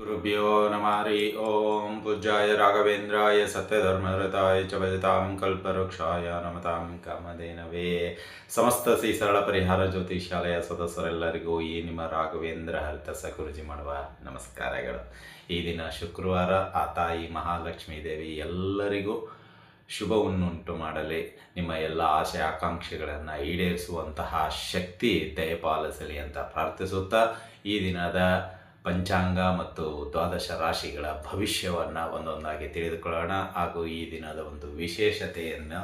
गुरुभ्यो नमः हरि ओम पूज्याय राघवेन्द्राय सत्यधर्मरताय च भजतां कल्पवृक्षाय नमतां ಕಾಮಧೇನವೇ. ಸಮಸ್ತ ಶ್ರೀ ಸರಳ ಪರಿಹಾರ ಜ್ಯೋತಿಷಾಲಯ ಸದಸ್ಯರೆಲ್ಲರಿಗೂ ಈ ನಿಮ್ಮ ರಾಘವೇಂದ್ರ ಹರಿದಾಸ ಗುರೂಜಿ ಮಾಡುವ ನಮಸ್ಕಾರಗಳು. ಈ ದಿನ ಶುಕ್ರವಾರ, ಆ ತಾಯಿ ಮಹಾಲಕ್ಷ್ಮೀ ದೇವಿ ಎಲ್ಲರಿಗೂ ಶುಭವನ್ನುಂಟು ಮಾಡಲಿ, ನಿಮ್ಮ ಎಲ್ಲ ಆಸೆ ಆಕಾಂಕ್ಷೆಗಳನ್ನು ಈಡೇರಿಸುವಂತಹ ಶಕ್ತಿ ದಯಪಾಲಿಸಲಿ ಅಂತ ಪ್ರಾರ್ಥಿಸುತ್ತಾ, ಈ ದಿನದ ಪಂಚಾಂಗ ಮತ್ತು ದ್ವಾದಶ ರಾಶಿಗಳ ಭವಿಷ್ಯವನ್ನು ಒಂದೊಂದಾಗಿ ತಿಳಿದುಕೊಳ್ಳೋಣ. ಹಾಗೂ ಈ ದಿನದ ಒಂದು ವಿಶೇಷತೆಯನ್ನು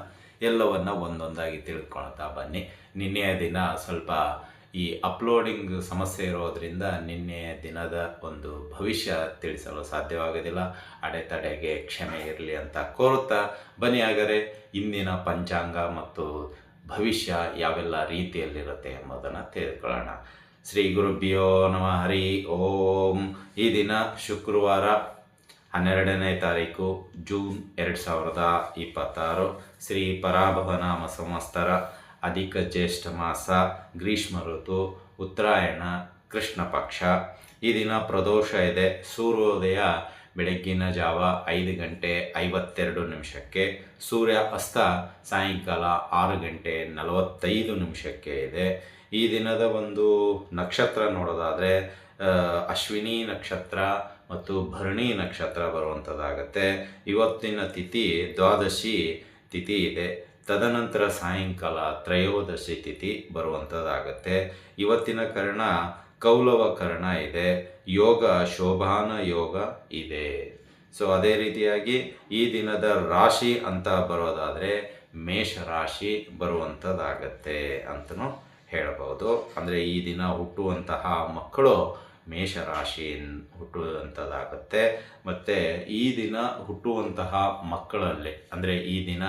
ಎಲ್ಲವನ್ನು ಒಂದೊಂದಾಗಿ ತಿಳಿದುಕೊಳ್ತಾ ಬನ್ನಿ. ನಿನ್ನೆಯ ದಿನ ಸ್ವಲ್ಪ ಈ ಅಪ್ಲೋಡಿಂಗ್ ಸಮಸ್ಯೆ ಇರೋದರಿಂದ ನಿನ್ನೆಯ ದಿನದ ಒಂದು ಭವಿಷ್ಯ ತಿಳಿಸಲು ಸಾಧ್ಯವಾಗೋದಿಲ್ಲ. ಅಡೆತಡೆಗೆ ಕ್ಷಮೆ ಇರಲಿ ಅಂತ ಕೋರುತ್ತಾ ಬನ್ನಿ. ಹಾಗಾದರೆ ಇಂದಿನ ಪಂಚಾಂಗ ಮತ್ತು ಭವಿಷ್ಯ ಯಾವೆಲ್ಲ ರೀತಿಯಲ್ಲಿರುತ್ತೆ ಎಂಬುದನ್ನು ತಿಳಿದುಕೊಳ್ಳೋಣ. ಶ್ರೀ ಗುರುಭ್ಯೋ ನಮಃ ಹರಿ ಓಂ. ಈ ದಿನ ಶುಕ್ರವಾರ 12ನೇ ತಾರೀಕು ಜೂನ್ 2026, ಶ್ರೀ ಪರಾಭವನಾಮ ಸಂವತ್ಸರ, ಅಧಿಕ ಜ್ಯೇಷ್ಠ ಮಾಸ, ಗ್ರೀಷ್ಮ ಋತು, ಉತ್ತರಾಯಣ, ಕೃಷ್ಣ ಪಕ್ಷ. ಈ ದಿನ ಪ್ರದೋಷ ಇದೆ. ಸೂರ್ಯೋದಯ ಬೆಳಗ್ಗಿನ ಜಾವ 5 ಗಂಟೆ 52 ನಿಮಿಷಕ್ಕೆ, ಸೂರ್ಯ ಅಸ್ತ ಸಾಯಂಕಾಲ 6 ಗಂಟೆ 45 ನಿಮಿಷಕ್ಕೆ ಇದೆ. ಈ ದಿನದ ಒಂದು ನಕ್ಷತ್ರ ನೋಡೋದಾದರೆ ಅಶ್ವಿನಿ ನಕ್ಷತ್ರ ಮತ್ತು ಭರಣಿ ನಕ್ಷತ್ರ ಬರುವಂಥದ್ದಾಗತ್ತೆ. ಇವತ್ತಿನ ತಿಥಿ ದ್ವಾದಶಿ ತಿಥಿ ಇದೆ. ತದನಂತರ ಸಾಯಂಕಾಲ ತ್ರಯೋದಶಿ ತಿಥಿ ಬರುವಂಥದ್ದಾಗತ್ತೆ. ಇವತ್ತಿನ ಕರ್ಣ ಕೌಲವ ಕರ್ಣ ಇದೆ. ಯೋಗ ಶೋಭಾನ ಯೋಗ ಇದೆ. ಸೊ ಅದೇ ರೀತಿಯಾಗಿ ಈ ದಿನದ ರಾಶಿ ಅಂತ ಬರೋದಾದರೆ ಮೇಷರಾಶಿ ಬರುವಂಥದ್ದಾಗತ್ತೆ ಅಂತಲೂ ಹೇಳಬಹುದು. ಅಂದರೆ ಈ ದಿನ ಹುಟ್ಟುವಂತಹ ಮಕ್ಕಳು ಮೇಷರಾಶಿ ಹುಟ್ಟುವಂಥದ್ದಾಗತ್ತೆ. ಮತ್ತು ಈ ದಿನ ಹುಟ್ಟುವಂತಹ ಮಕ್ಕಳಲ್ಲಿ, ಅಂದರೆ ಈ ದಿನ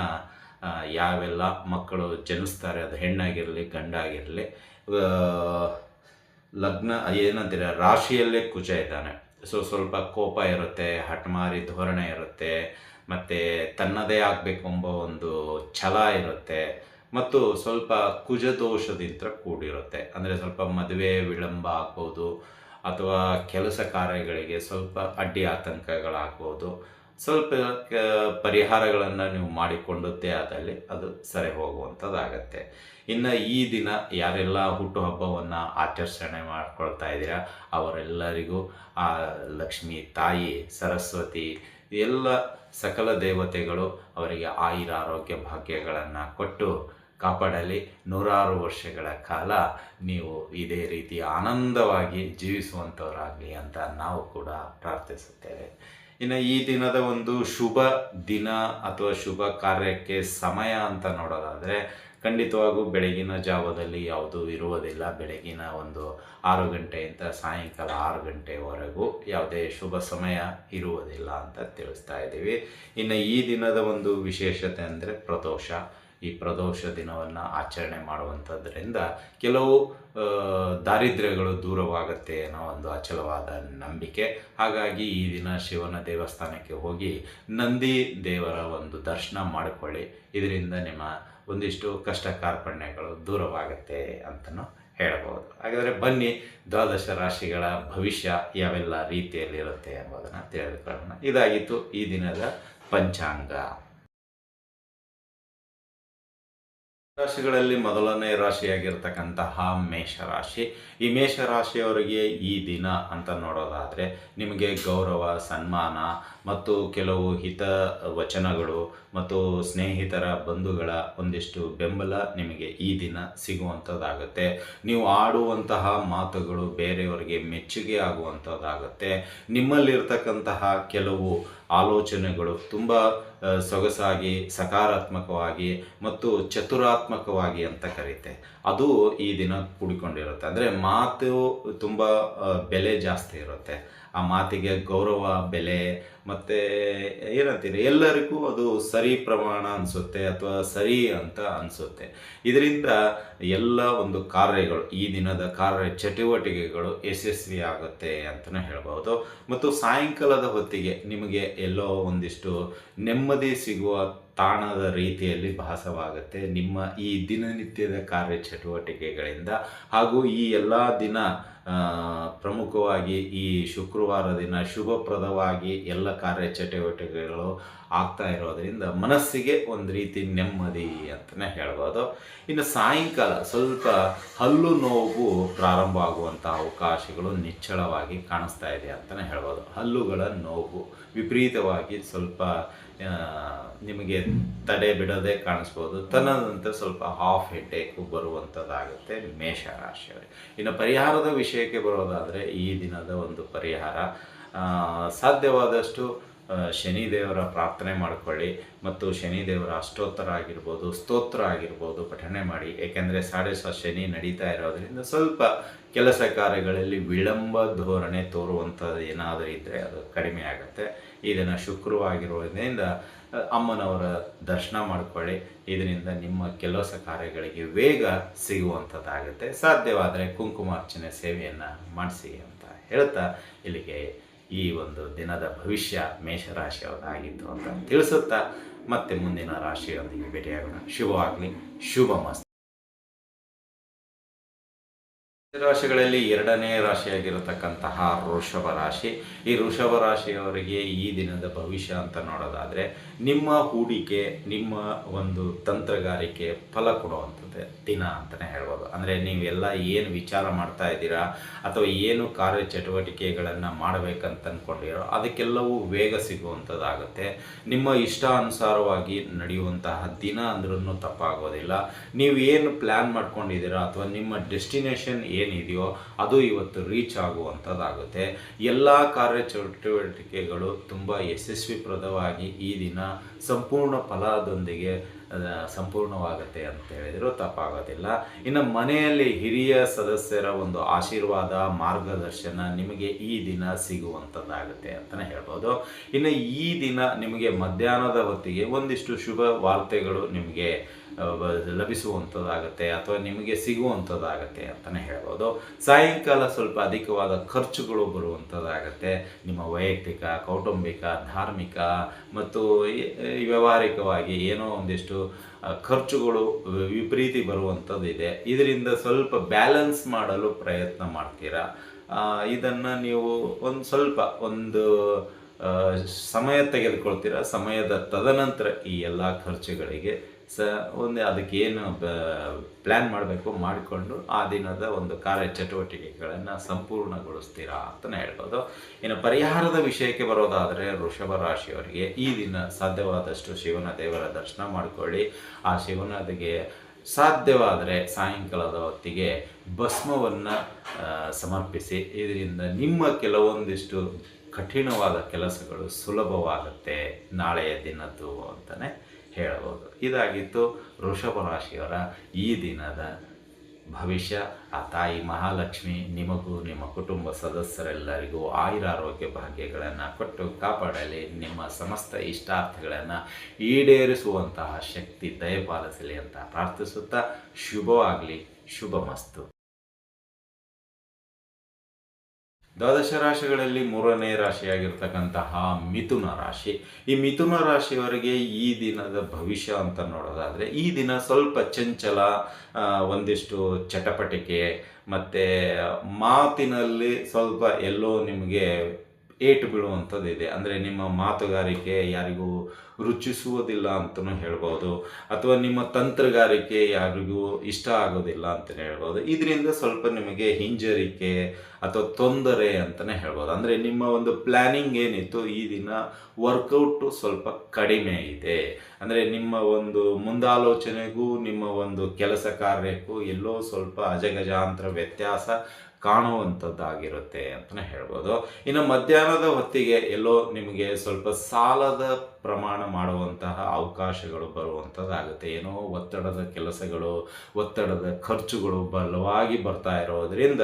ಯಾವೆಲ್ಲ ಮಕ್ಕಳು ಜನಿಸ್ತಾರೆ, ಅದು ಹೆಣ್ಣಾಗಿರಲಿ ಗಂಡಾಗಿರಲಿ, ಲಗ್ನ ಏನಂತೀರ ರಾಶಿಯಲ್ಲೇ ಕುಜ ಇದ್ದಾನೆ. ಸೊ ಸ್ವಲ್ಪ ಕೋಪ ಇರುತ್ತೆ, ಹಠಮಾರಿ ಧೋರಣೆ ಇರುತ್ತೆ, ಮತ್ತು ತನ್ನದೇ ಆಗಬೇಕೆಂಬ ಒಂದು ಛಲ ಇರುತ್ತೆ, ಮತ್ತು ಸ್ವಲ್ಪ ಕುಜದೋಷದಿಂದ ಕೂಡಿರುತ್ತೆ. ಅಂದರೆ ಸ್ವಲ್ಪ ಮದುವೆ ವಿಳಂಬ ಆಗ್ಬೋದು, ಅಥವಾ ಕೆಲಸ ಕಾರ್ಯಗಳಿಗೆ ಸ್ವಲ್ಪ ಅಡ್ಡಿ ಆತಂಕಗಳಾಗ್ಬೋದು. ಸ್ವಲ್ಪ ಪರಿಹಾರಗಳನ್ನು ನೀವು ಮಾಡಿಕೊಂಡದ್ದೇ ಆದಲ್ಲಿ ಅದು ಸರಿ ಹೋಗುವಂಥದ್ದಾಗತ್ತೆ. ಇನ್ನು ಈ ದಿನ ಯಾರೆಲ್ಲ ಹುಟ್ಟುಹಬ್ಬವನ್ನು ಆಚರಣೆ ಮಾಡ್ಕೊಳ್ತಾ ಇದ್ದೀರಾ ಅವರೆಲ್ಲರಿಗೂ ಆ ಲಕ್ಷ್ಮೀ ತಾಯಿ, ಸರಸ್ವತಿ, ಎಲ್ಲ ಸಕಲ ದೇವತೆಗಳು ಅವರಿಗೆ ಆಯುರ ಆರೋಗ್ಯ ಭಾಗ್ಯಗಳನ್ನು ಕೊಟ್ಟು ಕಾಪಾಡಲಿ. 100 ವರ್ಷಗಳ ಕಾಲ ನೀವು ಇದೇ ರೀತಿ ಆನಂದವಾಗಿ ಜೀವಿಸುವಂಥವರಾಗಲಿ ಅಂತ ನಾವು ಕೂಡ ಪ್ರಾರ್ಥಿಸುತ್ತೇವೆ. ಇನ್ನು ಈ ದಿನದ ಒಂದು ಶುಭ ದಿನ ಅಥವಾ ಶುಭ ಕಾರ್ಯಕ್ಕೆ ಸಮಯ ಅಂತ ನೋಡೋದಾದರೆ ಖಂಡಿತವಾಗೂ ಬೆಳಗಿನ ಜಾವದಲ್ಲಿ ಯಾವುದೂ ಇರುವುದಿಲ್ಲ. ಬೆಳಗಿನ ಒಂದು 6 ಗಂಟೆಯಿಂದ ಸಾಯಂಕಾಲ 6 ಗಂಟೆವರೆಗೂ ಯಾವುದೇ ಶುಭ ಸಮಯ ಇರುವುದಿಲ್ಲ ಅಂತ ತಿಳಿಸ್ತಾ ಇದ್ದೀವಿ. ಇನ್ನು ಈ ದಿನದ ಒಂದು ವಿಶೇಷತೆ ಅಂದರೆ ಪ್ರದೋಷ. ಈ ಪ್ರದೋಷ ದಿನವನ್ನು ಆಚರಣೆ ಮಾಡುವಂಥದ್ರಿಂದ ಕೆಲವು ದಾರಿದ್ರ್ಯಗಳು ದೂರವಾಗುತ್ತೆ ಅನ್ನೋ ಒಂದು ಅಚಲವಾದ ನಂಬಿಕೆ. ಹಾಗಾಗಿ ಈ ದಿನ ಶಿವನ ದೇವಸ್ಥಾನಕ್ಕೆ ಹೋಗಿ ನಂದಿ ದೇವರ ಒಂದು ದರ್ಶನ ಮಾಡಿಕೊಳ್ಳಿ. ಇದರಿಂದ ನಿಮ್ಮ ಒಂದಿಷ್ಟು ಕಷ್ಟ ಕಾರ್ಪಣ್ಯಗಳು ದೂರವಾಗುತ್ತೆ ಅಂತಲೂ ಹೇಳಬಹುದು. ಹಾಗಾದರೆ ಬನ್ನಿ, ದ್ವಾದಶ ರಾಶಿಗಳ ಭವಿಷ್ಯ ಯಾವೆಲ್ಲ ರೀತಿಯಲ್ಲಿರುತ್ತೆ ಎಂಬುದನ್ನು ತಿಳಿದುಕೊಳ್ಳೋಣ. ಇದಾಗಿತ್ತು ಈ ದಿನದ ಪಂಚಾಂಗ. ರಾಶಿಗಳಲ್ಲಿ ಮೊದಲನೇ ರಾಶಿಯಾಗಿರ್ತಕ್ಕಂತಹ ಮೇಷರಾಶಿ. ಈ ಮೇಷರಾಶಿಯವರಿಗೆ ಈ ದಿನ ಅಂತ ನೋಡೋದಾದರೆ ನಿಮಗೆ ಗೌರವ, ಸನ್ಮಾನ ಮತ್ತು ಕೆಲವು ಹಿತ ವಚನಗಳು ಮತ್ತು ಸ್ನೇಹಿತರ ಬಂಧುಗಳ ಒಂದಿಷ್ಟು ಬೆಂಬಲ ನಿಮಗೆ ಈ ದಿನ ಸಿಗುವಂಥದ್ದಾಗುತ್ತೆ. ನೀವು ಆಡುವಂತಹ ಮಾತುಗಳು ಬೇರೆಯವರಿಗೆ ಮೆಚ್ಚುಗೆ ಆಗುವಂಥದ್ದಾಗುತ್ತೆ. ನಿಮ್ಮಲ್ಲಿರ್ತಕ್ಕಂತಹ ಕೆಲವು ಆಲೋಚನೆಗಳು ತುಂಬ ಸೊಗಸಾಗಿ, ಸಕಾರಾತ್ಮಕವಾಗಿ ಮತ್ತು ಚತುರಾತ್ಮಕವಾಗಿ ಅಂತ ಕರೀತೆ, ಅದು ಈ ದಿನ ಕೂಡಿಕೊಂಡಿರುತ್ತೆ. ಅಂದರೆ ಮಾತು ತುಂಬ ಬೆಲೆ ಜಾಸ್ತಿ ಇರುತ್ತೆ. ಆ ಮಾತಿಗೆ ಗೌರವ, ಬೆಲೆ ಮತ್ತು ಏನಂತೀರಿ ಎಲ್ಲರಿಗೂ ಅದು ಸರಿ ಪ್ರಮಾಣ ಅನಿಸುತ್ತೆ ಅಥವಾ ಸರಿ ಅಂತ ಅನಿಸುತ್ತೆ. ಇದರಿಂದ ಎಲ್ಲ ಒಂದು ಕಾರ್ಯಗಳು, ಈ ದಿನದ ಕಾರ್ಯ ಚಟುವಟಿಕೆಗಳು ಯಶಸ್ವಿ ಆಗುತ್ತೆ ಅಂತಲೇ ಹೇಳ್ಬೋದು. ಮತ್ತು ಸಾಯಂಕಾಲದ ಹೊತ್ತಿಗೆ ನಿಮಗೆ ಎಲ್ಲೋ ಒಂದಿಷ್ಟು ನೆಮ್ಮದಿ ಸಿಗುವ ತಾಣದ ರೀತಿಯಲ್ಲಿ ಭಾಸವಾಗುತ್ತೆ ನಿಮ್ಮ ಈ ದಿನನಿತ್ಯದ ಕಾರ್ಯ ಚಟುವಟಿಕೆಗಳಿಂದ. ಹಾಗೂ ಈ ಎಲ್ಲ ದಿನ ಪ್ರಮುಖವಾಗಿ ಈ ಶುಕ್ರವಾರ ದಿನ ಶುಭಪ್ರದವಾಗಿ ಎಲ್ಲ ಕಾರ್ಯಚಟುವಟಿಕೆಗಳು ಆಗ್ತಾ ಇರೋದರಿಂದ ಮನಸ್ಸಿಗೆ ಒಂದು ರೀತಿ ನೆಮ್ಮದಿ ಅಂತಲೇ ಹೇಳ್ಬೋದು. ಇನ್ನು ಸಾಯಂಕಾಲ ಸ್ವಲ್ಪ ಹಲ್ಲು ನೋವು ಪ್ರಾರಂಭ ಆಗುವಂಥ ಅವಕಾಶಗಳು ನಿಚ್ಚಳವಾಗಿ ಕಾಣಿಸ್ತಾ ಇದೆ ಅಂತಲೇ ಹೇಳ್ಬೋದು. ಹಲ್ಲುಗಳ ನೋವು ವಿಪರೀತವಾಗಿ ಸ್ವಲ್ಪ ನಿಮಗೆ ತಡೆ ಬಿಡದೆ ಕಾಣಿಸ್ಬೋದು. ತನ್ನದಂತೆ ಸ್ವಲ್ಪ ಹಾಫ್ ಹೆಡ್ಡೇಕು ಬರುವಂಥದ್ದಾಗುತ್ತೆ ಮೇಷರಾಶಿಯವರಿಗೆ. ಇನ್ನು ಪರಿಹಾರದ ವಿಷಯಕ್ಕೆ ಬರೋದಾದರೆ ಈ ದಿನದ ಒಂದು ಪರಿಹಾರ ಸಾಧ್ಯವಾದಷ್ಟು ಶನಿದೇವರ ಪ್ರಾರ್ಥನೆ ಮಾಡಿಕೊಳ್ಳಿ ಮತ್ತು ಶನಿದೇವರ ಅಷ್ಟೋತ್ತರ ಆಗಿರ್ಬೋದು, ಸ್ತೋತ್ರ ಆಗಿರ್ಬೋದು ಪಠಣೆ ಮಾಡಿ. ಏಕೆಂದರೆ ಶನಿ ನಡೀತಾ ಇರೋದರಿಂದ ಸ್ವಲ್ಪ ಕೆಲಸ ಕಾರ್ಯಗಳಲ್ಲಿ ವಿಳಂಬ ಧೋರಣೆ ತೋರುವಂಥದ್ದು ಏನಾದರೂ ಇದ್ದರೆ ಅದು ಕಡಿಮೆ ಆಗುತ್ತೆ. ಇದನ್ನು ಶುಕ್ರವಾಗಿರೋದ್ರಿಂದ ಅಮ್ಮನವರ ದರ್ಶನ ಮಾಡಿಕೊಳ್ಳಿ. ಇದರಿಂದ ನಿಮ್ಮ ಕೆಲಸ ಕಾರ್ಯಗಳಿಗೆ ವೇಗ ಸಿಗುವಂಥದ್ದಾಗುತ್ತೆ. ಸಾಧ್ಯವಾದರೆ ಕುಂಕುಮಾರ್ಚನೆ ಸೇವೆಯನ್ನು ಮಾಡಿಸಿ ಅಂತ ಹೇಳ್ತಾ ಇಲ್ಲಿಗೆ ಈ ಒಂದು ದಿನದ ಭವಿಷ್ಯ ಮೇಷರಾಶಿಯವರಾಗಿತ್ತು ಅಂತ ತಿಳಿಸುತ್ತಾ ಮತ್ತೆ ಮುಂದಿನ ರಾಶಿಯೊಂದಿಗೆ ಭೇಟಿಯಾಗೋಣ. ಶುಭವಾಗಲಿ. ಶುಭಮಸ್ತು. ರಾಶಿಗಳಲ್ಲಿ ಎರಡನೇ ರಾಶಿಯಾಗಿರತಕ್ಕಂತಹ ವೃಷಭ ರಾಶಿ. ಈ ವೃಷಭ ರಾಶಿಯವರಿಗೆ ಈ ದಿನದ ಭವಿಷ್ಯ ಅಂತ ನೋಡೋದಾದರೆ ನಿಮ್ಮ ಹೂಡಿಕೆ, ನಿಮ್ಮ ಒಂದು ತಂತ್ರಗಾರಿಕೆ ಫಲ ಕೊಡುವಂಥದ್ದು ದಿನ ಅಂತಲೇ ಹೇಳ್ಬೋದು. ಅಂದರೆ ನೀವೆಲ್ಲ ಏನು ವಿಚಾರ ಮಾಡ್ತಾ ಇದ್ದೀರಾ ಅಥವಾ ಏನು ಕಾರ್ಯಚಟುವಟಿಕೆಗಳನ್ನು ಮಾಡಬೇಕಂತ ಅಂದ್ಕೊಂಡಿರೋ ಅದಕ್ಕೆಲ್ಲವೂ ವೇಗ ಸಿಗುವಂಥದ್ದಾಗುತ್ತೆ. ನಿಮ್ಮ ಇಷ್ಟಾನುಸಾರವಾಗಿ ನಡೆಯುವಂತಹ ದಿನ ಅಂದ್ರೂ ತಪ್ಪಾಗೋದಿಲ್ಲ. ನೀವು ಏನು ಪ್ಲ್ಯಾನ್ ಮಾಡ್ಕೊಂಡಿದ್ದೀರಾ ಅಥವಾ ನಿಮ್ಮ ಡೆಸ್ಟಿನೇಷನ್ ಏನಿದೆಯೋ ಅದು ಇವತ್ತು ರೀಚ್ ಆಗುವಂಥದ್ದಾಗುತ್ತೆ. ಎಲ್ಲ ಕಾರ್ಯಚಟುವಟಿಕೆಗಳು ತುಂಬ ಯಶಸ್ವಿಪ್ರದವಾಗಿ ಈ ದಿನ ಸಂಪೂರ್ಣ ಫಲದೊಂದಿಗೆ ಸಂಪೂರ್ಣವಾಗುತ್ತೆ ಅಂತ ಹೇಳಿದರೂ ತಪ್ಪಾಗೋದಿಲ್ಲ. ಇನ್ನು ಮನೆಯಲ್ಲಿ ಹಿರಿಯ ಸದಸ್ಯರ ಒಂದು ಆಶೀರ್ವಾದ, ಮಾರ್ಗದರ್ಶನ ನಿಮಗೆ ಈ ದಿನ ಸಿಗುವಂಥದ್ದಾಗುತ್ತೆ ಅಂತಲೇ ಹೇಳ್ಬೋದು. ಇನ್ನು ಈ ದಿನ ನಿಮಗೆ ಮಧ್ಯಾಹ್ನದ ಹೊತ್ತಿಗೆ ಒಂದಿಷ್ಟು ಶುಭ ವಾರ್ತೆಗಳು ನಿಮಗೆ ಲಭಿಸುವಂಥದ್ದಾಗುತ್ತೆ ಅಥವಾ ನಿಮಗೆ ಸಿಗುವಂಥದ್ದಾಗತ್ತೆ ಅಂತಲೇ ಹೇಳ್ಬೋದು. ಸಾಯಂಕಾಲ ಸ್ವಲ್ಪ ಅಧಿಕವಾದ ಖರ್ಚುಗಳು ಬರುವಂಥದ್ದಾಗತ್ತೆ. ನಿಮ್ಮ ವೈಯಕ್ತಿಕ, ಕೌಟುಂಬಿಕ, ಧಾರ್ಮಿಕ ಮತ್ತು ವ್ಯಾವಹಾರಿಕವಾಗಿ ಏನೋ ಒಂದಿಷ್ಟು ಖರ್ಚುಗಳು ವಿಪರೀತಿ ಬರುವಂಥದ್ದಿದೆ. ಇದರಿಂದ ಸ್ವಲ್ಪ ಬ್ಯಾಲೆನ್ಸ್ ಮಾಡಲು ಪ್ರಯತ್ನ ಮಾಡ್ತೀರಾ. ಇದನ್ನು ನೀವು ಒಂದು ಸಮಯ ತೆಗೆದುಕೊಳ್ತೀರಾ. ಸಮಯದ ತದನಂತರ ಈ ಎಲ್ಲ ಖರ್ಚುಗಳಿಗೆ ಅದಕ್ಕೇನು ಪ್ಲ್ಯಾನ್ ಮಾಡಬೇಕು ಮಾಡಿಕೊಂಡು ಆ ದಿನದ ಒಂದು ಕಾರ್ಯಚಟುವಟಿಕೆಗಳನ್ನು ಸಂಪೂರ್ಣಗೊಳಿಸ್ತೀರಾ ಅಂತಲೇ ಹೇಳ್ಬೋದು. ಇನ್ನು ಪರಿಹಾರದ ವಿಷಯಕ್ಕೆ ಬರೋದಾದರೆ ವೃಷಭ ರಾಶಿಯವರಿಗೆ ಈ ದಿನ ಸಾಧ್ಯವಾದಷ್ಟು ಶಿವನ ದೇವರ ದರ್ಶನ ಮಾಡಿಕೊಳ್ಳಿ. ಆ ಶಿವನಿಗೆ ಸಾಧ್ಯವಾದರೆ ಸಾಯಂಕಾಲದ ಹೊತ್ತಿಗೆ ಭಸ್ಮವನ್ನು ಸಮರ್ಪಿಸಿ. ಇದರಿಂದ ನಿಮ್ಮ ಕೆಲವೊಂದಿಷ್ಟು ಕಠಿಣವಾದ ಕೆಲಸಗಳು ಸುಲಭವಾಗುತ್ತೆ ನಾಳೆಯ ದಿನದ್ದು ಅಂತಲೇ ಹೇಳ್ಬೋದು. ಇದಾಗಿತ್ತು ವೃಷಭ ರಾಶಿಯವರ ಈ ದಿನದ ಭವಿಷ್ಯ. ಆ ತಾಯಿ ಮಹಾಲಕ್ಷ್ಮಿ ನಿಮಗೂ ನಿಮ್ಮ ಕುಟುಂಬ ಸದಸ್ಯರೆಲ್ಲರಿಗೂ ಆಯುರಾರೋಗ್ಯ ಭಾಗ್ಯಗಳನ್ನು ಕೊಟ್ಟು ಕಾಪಾಡಲಿ. ನಿಮ್ಮ ಸಮಸ್ತ ಇಷ್ಟಾರ್ಥಗಳನ್ನು ಈಡೇರಿಸುವಂತಹ ಶಕ್ತಿ ದಯಪಾಲಿಸಲಿ ಅಂತ ಪ್ರಾರ್ಥಿಸುತ್ತಾ ಶುಭವಾಗಲಿ. ಶುಭಮಸ್ತು. ದ್ವಾದಶ ರಾಶಿಗಳಲ್ಲಿ ಮೂರನೇ ರಾಶಿಯಾಗಿರ್ತಕ್ಕಂತಹ ಮಿಥುನ ರಾಶಿ. ಈ ಮಿಥುನ ರಾಶಿಯವರಿಗೆ ಈ ದಿನದ ಭವಿಷ್ಯ ಅಂತ ನೋಡೋದಾದರೆ ಈ ದಿನ ಸ್ವಲ್ಪ ಚಂಚಲ, ಒಂದಿಷ್ಟು ಚಟಪಟಿಕೆ ಮತ್ತು ಮಾತಿನಲ್ಲಿ ಸ್ವಲ್ಪ ಎಲ್ಲೋ ನಿಮಗೆ ಏಟು ಬೀಳುವಂಥದ್ದಿದೆ. ಅಂದರೆ ನಿಮ್ಮ ಮಾತುಗಾರಿಕೆ ಯಾರಿಗೂ ರುಚಿಸುವುದಿಲ್ಲ ಅಂತಲೂ ಹೇಳ್ಬೋದು, ಅಥವಾ ನಿಮ್ಮ ತಂತ್ರಗಾರಿಕೆ ಯಾರಿಗೂ ಇಷ್ಟ ಆಗೋದಿಲ್ಲ ಅಂತಲೇ ಹೇಳ್ಬೋದು. ಇದರಿಂದ ಸ್ವಲ್ಪ ನಿಮಗೆ ಹಿಂಜರಿಕೆ ಅಥವಾ ತೊಂದರೆ ಅಂತಲೇ ಹೇಳ್ಬೋದು. ಅಂದರೆ ನಿಮ್ಮ ಒಂದು ಪ್ಲ್ಯಾನಿಂಗ್ ಏನಿತ್ತು ಈ ದಿನ ವರ್ಕೌಟು ಸ್ವಲ್ಪ ಕಡಿಮೆ ಇದೆ. ಅಂದರೆ ನಿಮ್ಮ ಒಂದು ಮುಂದಾಲೋಚನೆಗೂ ನಿಮ್ಮ ಒಂದು ಕೆಲಸ ಕಾರ್ಯಕ್ಕೂ ಎಲ್ಲೋ ಸ್ವಲ್ಪ ಅಜಗಜಾಂತರ ವ್ಯತ್ಯಾಸ ಕಾಣುವಂಥದ್ದಾಗಿರುತ್ತೆ ಅಂತಲೇ ಹೇಳ್ಬೋದು. ಇನ್ನು ಮಧ್ಯಾಹ್ನದ ಹೊತ್ತಿಗೆ ಎಲ್ಲೋ ನಿಮಗೆ ಸ್ವಲ್ಪ ಸಾಲದ ಪ್ರಮಾಣ ಮಾಡುವಂತಹ ಅವಕಾಶಗಳು ಬರುವಂಥದ್ದಾಗುತ್ತೆ. ಏನೋ ಒತ್ತಡದ ಕೆಲಸಗಳು, ಒತ್ತಡದ ಖರ್ಚುಗಳು ಬಲವಾಗಿ ಬರ್ತಾ ಇರೋದರಿಂದ